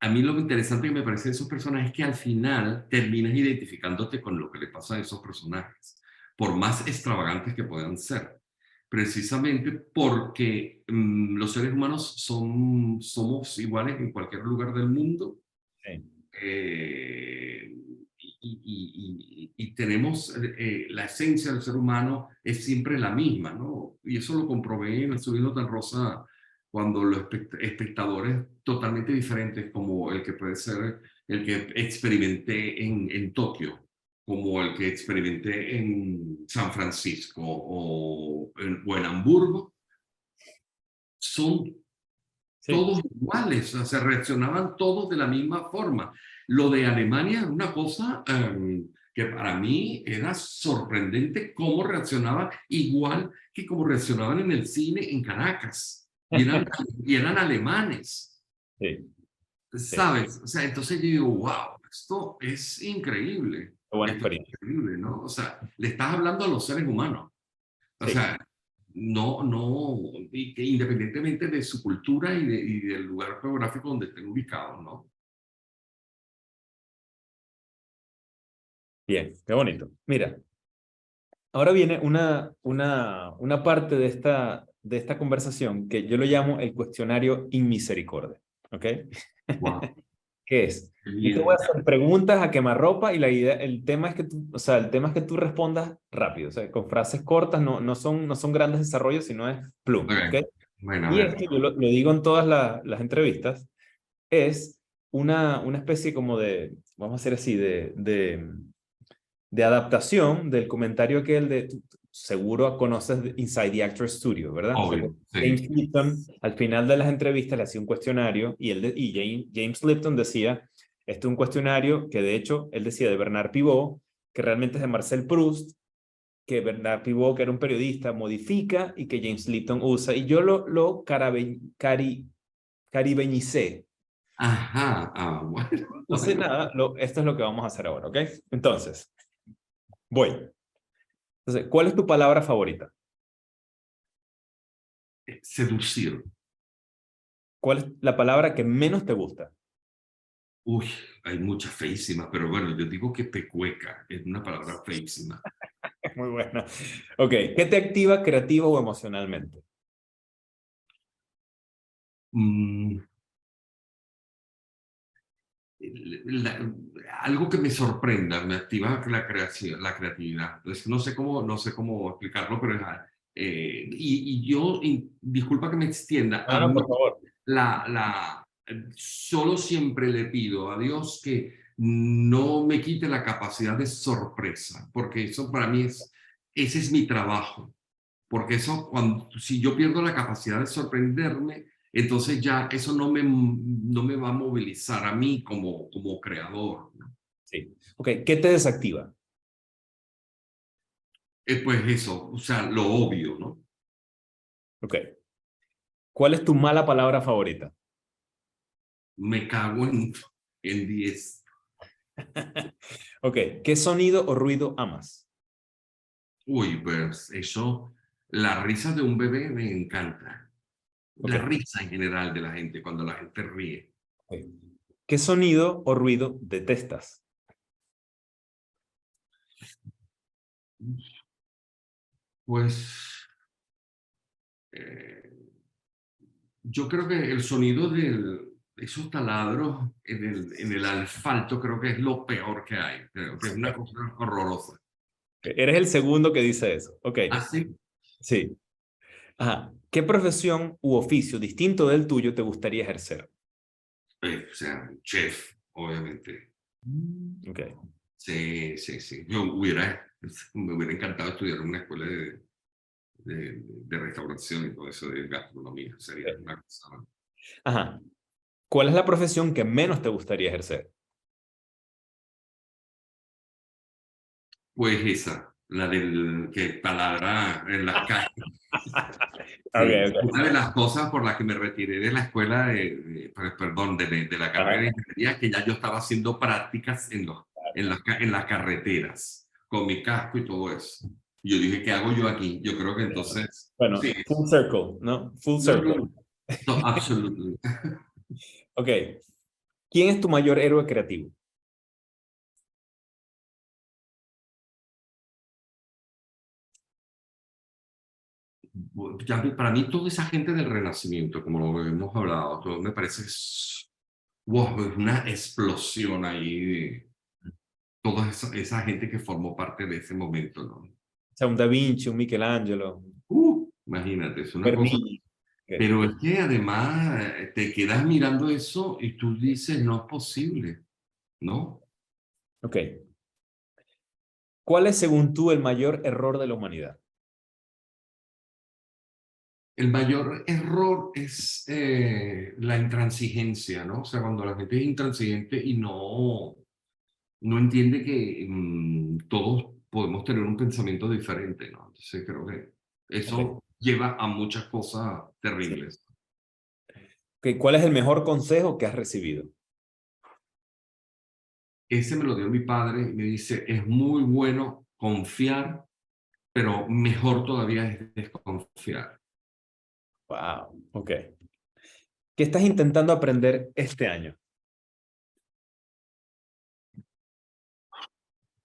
a mí lo interesante que me parece de esos personajes es que al final terminas identificándote con lo que le pasa a esos personajes, por más extravagantes que puedan ser. Precisamente porque los seres humanos somos iguales en cualquier lugar del mundo, sí, eh, y tenemos la esencia del ser humano es siempre la misma, ¿no? Y eso lo comprobé en el Subiendo tan Rosa cuando los espectadores totalmente diferentes, como el que puede ser el que experimenté en Tokio, como el que experimenté en San Francisco o en Hamburgo, son sí, todos iguales, o sea, se reaccionaban todos de la misma forma. Lo de Alemania es una cosa que para mí era sorprendente cómo reaccionaba igual que como reaccionaban en el cine en Caracas. Y eran alemanes, sí, sí. ¿sabes? O sea, entonces yo digo, wow, esto es increíble. Qué buena Esto es experiencia. increíble, ¿no? O sea, le estás hablando a los seres humanos. O Sí, sea, y que independientemente de su cultura y del lugar geográfico donde estén ubicados, ¿no? Bien, qué bonito. Mira, ahora viene una parte de esta conversación que yo lo llamo el cuestionario inmisericordia. ¿Ok? Wow, ¿Qué es? qué Yo te voy a bien. hacer preguntas a quemarropa y el tema es que tú, o sea, el tema es que tú respondas rápido, o sea, con frases cortas, no son grandes desarrollos, sino es plum, ¿ok? Ok, bueno, a Y ver. esto yo lo digo en todas las entrevistas, es una especie como de, vamos a hacer así, de adaptación del comentario aquel de, seguro conoces Inside the Actor Studio, ¿verdad? O sea, que Obvio, sí. James Lipton al final de las entrevistas le hacía un cuestionario y James Lipton decía, este es un cuestionario que de hecho él decía de Bernard Pivot, que realmente es de Marcel Proust, que Bernard Pivot, que era un periodista, modifica y que James Lipton usa. Y yo caribeñicé. Ajá, bueno, Entonces, bueno. nada, esto es lo que vamos a hacer ahora, ¿ok? Entonces, voy. Entonces, ¿cuál es tu palabra favorita? Seducir. ¿Cuál es la palabra que menos te gusta? Uy, hay muchas feísimas, pero bueno, yo digo que pecueca es una palabra feísima. Muy buena. Ok, ¿qué te activa creativo o emocionalmente? Mm, la- algo que me sorprenda, me activa la creación, la creatividad. Entonces, no sé cómo explicarlo, pero y yo, disculpa que me extienda, No, a no, mí por favor. solo siempre le pido a Dios que no me quite la capacidad de sorpresa, porque eso para mí ese es mi trabajo. Porque eso, si yo pierdo la capacidad de sorprenderme, entonces ya eso no me va a movilizar a mí como creador, ¿no? Sí. Ok, ¿qué te desactiva? Pues eso, o sea, lo obvio, ¿no? Ok. ¿Cuál es tu mala palabra favorita? Me cago en 10. Ok, ¿qué sonido o ruido amas? Uy, pues eso, la risa de un bebé me encanta. Ok. La risa en general de la gente, cuando la gente ríe. Ok. ¿Qué sonido o ruido detestas? Pues eh, yo creo que el sonido de esos taladros en el asfalto creo que es lo peor que hay. Creo que es una cosa horrorosa. Eres el segundo que dice eso. Ok, Así, sí. Ajá. ¿Qué profesión u oficio distinto del tuyo te gustaría ejercer? o sea, chef, obviamente. Ok. Sí, sí, sí. Me hubiera encantado estudiar en una escuela de restauración y todo eso de gastronomía. Sería una cosa. Ajá. ¿Cuál es la profesión que menos te gustaría ejercer? Pues esa, la del que taladra en las calles. Ok, Sí, ok. una de las cosas por las que me retiré de la escuela, perdón, de la carrera de Ajá. ingeniería, que ya yo estaba haciendo prácticas en las carreteras, con mi casco y todo eso. Y yo dije, ¿qué hago yo aquí? Yo creo que entonces, Bueno, sí, full circle, ¿no? Full no, circle. no, no, absolutely. Ok. ¿Quién es tu mayor héroe creativo? Para mí, toda esa gente del Renacimiento, como lo hemos hablado, todo me parece wow, es una explosión ahí de toda esa gente que formó parte de ese momento, ¿no? O sea, un Da Vinci, un Michelangelo, Imagínate, es una cosa. Bernini. Ok. Pero es que además te quedas mirando eso y tú dices, no es posible, ¿no? Ok. ¿Cuál es, según tú, el mayor error de la humanidad? El mayor error es la intransigencia, ¿no? O sea, cuando la gente es intransigente y no entiende que todos podemos tener un pensamiento diferente, ¿no? Entonces creo que Ok. eso lleva a muchas cosas Sí. terribles. Ok, ¿cuál es el mejor consejo que has recibido? Ese me lo dio mi padre y me dice, es muy bueno confiar pero mejor todavía es desconfiar. Wow, ok. ¿Qué estás intentando aprender este año?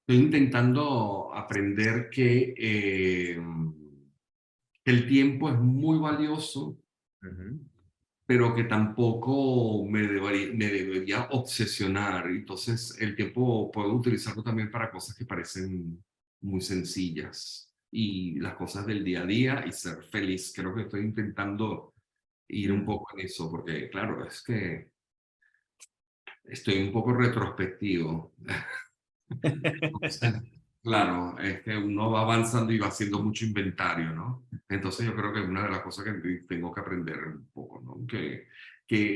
Estoy intentando aprender que el tiempo es muy valioso, Ujú. pero que tampoco me debería obsesionar. Entonces, el tiempo puedo utilizarlo también para cosas que parecen muy sencillas y las cosas del día a día y ser feliz. Creo que estoy intentando ir un Mm. poco en eso, porque claro, es que estoy un poco retrospectivo. Claro, es que uno va avanzando y va haciendo mucho inventario, ¿no? Entonces yo creo que una de las cosas que tengo que aprender un poco, ¿no? Que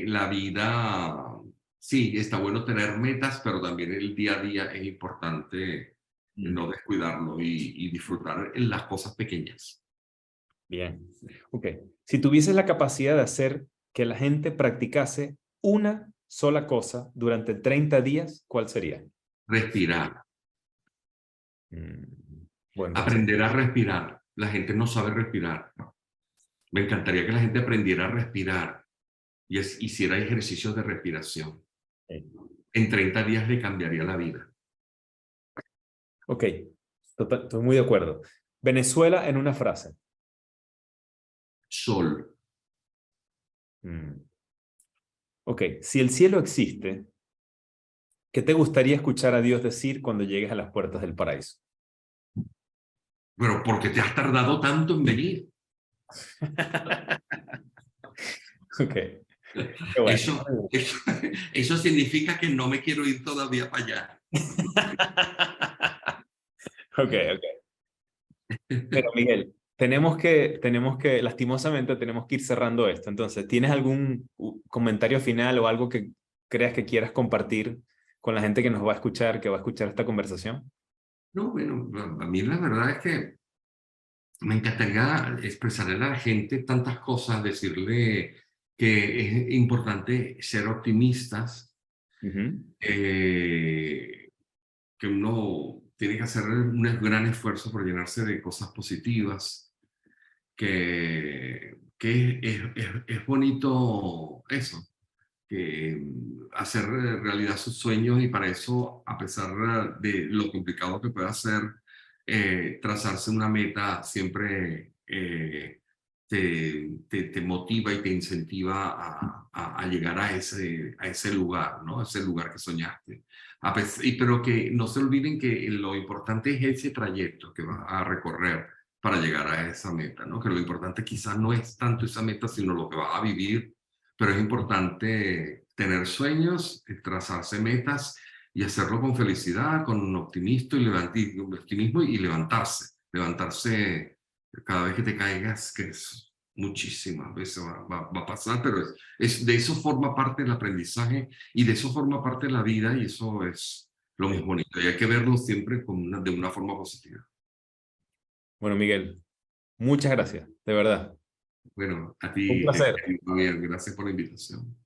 la vida, sí, está bueno tener metas, pero también el día a día es importante Mm. no descuidarlo y disfrutar en las cosas pequeñas. Bien, ok. Si tuvieses la capacidad de hacer que la gente practicase una sola cosa durante 30 días, ¿cuál sería? Respirar, Mm, buen consejo. aprender a respirar. La gente no sabe respirar. Me encantaría que la gente aprendiera a respirar y hiciera ejercicios de respiración. En 30 días le cambiaría la vida. Ok, estoy muy de acuerdo. Venezuela en una frase. Sol. Mm, ok, si el cielo existe, ¿qué te gustaría escuchar a Dios decir cuando llegues a las puertas del paraíso? Pero ¿por qué te has tardado tanto en venir? Ok, qué bueno. Eso, eso significa que no me quiero ir todavía para allá. Ok, ok. Pero Miguel, lastimosamente, tenemos que ir cerrando esto. Entonces, ¿tienes algún comentario final o algo que creas que quieras compartir con la gente que nos va a escuchar, que va a escuchar esta conversación? No, bueno, a mí la verdad es que me encantaría expresarle a la gente tantas cosas, decirle que es importante ser optimistas, Ujú. que uno tiene que hacer un gran esfuerzo por llenarse de cosas positivas, que es bonito eso, que hacer realidad sus sueños y para eso, a pesar de lo complicado que pueda ser, trazarse una meta siempre te motiva y te incentiva a llegar a ese lugar, ¿no? A ese lugar que soñaste. Pero que no se olviden que lo importante es ese trayecto que vas a recorrer para llegar a esa meta, ¿no? Que lo importante quizás no es tanto esa meta, sino lo que vas a vivir, pero es importante tener sueños, trazarse metas y hacerlo con felicidad, con optimismo y levantarse cada vez que te caigas, que es muchísimas veces va a pasar, pero de eso forma parte el aprendizaje y de eso forma parte la vida y eso es lo más Sí. bonito y hay que verlo siempre de una forma positiva. Bueno, Miguel, muchas gracias, de verdad. Bueno, a Un ti, placer. querido Javier, gracias por la invitación.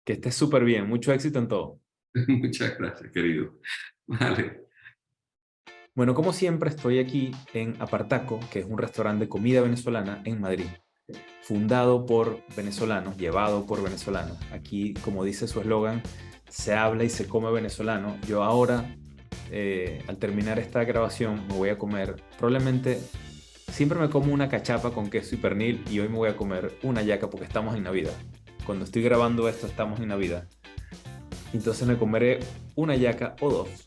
Que estés súper bien. Mucho éxito en todo. Muchas gracias, querido. Vale. Bueno, como siempre, estoy aquí en Apartaco, que es un restaurante de comida venezolana en Madrid, fundado por venezolanos, llevado por venezolanos. Aquí, como dice su eslogan, se habla y se come venezolano. Yo ahora, al terminar esta grabación, me voy a comer, probablemente, siempre me como una cachapa con queso y pernil y hoy me voy a comer una yaca porque estamos en Navidad. Cuando estoy grabando esto, estamos en Navidad. Entonces me comeré una yaca o dos.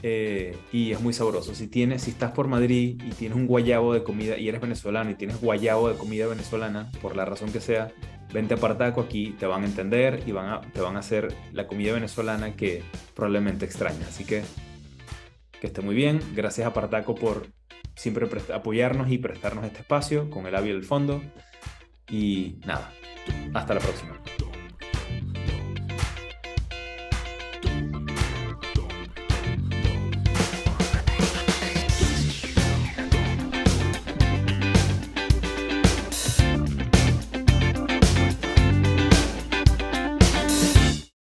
Y es muy sabroso. Si estás por Madrid y tienes un guayabo de comida y eres venezolano y tienes guayabo de comida venezolana, por la razón que sea, vente a Partaco, aquí te van a entender y te van a hacer la comida venezolana que probablemente extrañas. Así que esté muy bien. Gracias a Partaco por siempre apoyarnos y prestarnos este espacio con el Avio del fondo. Y nada, hasta la próxima.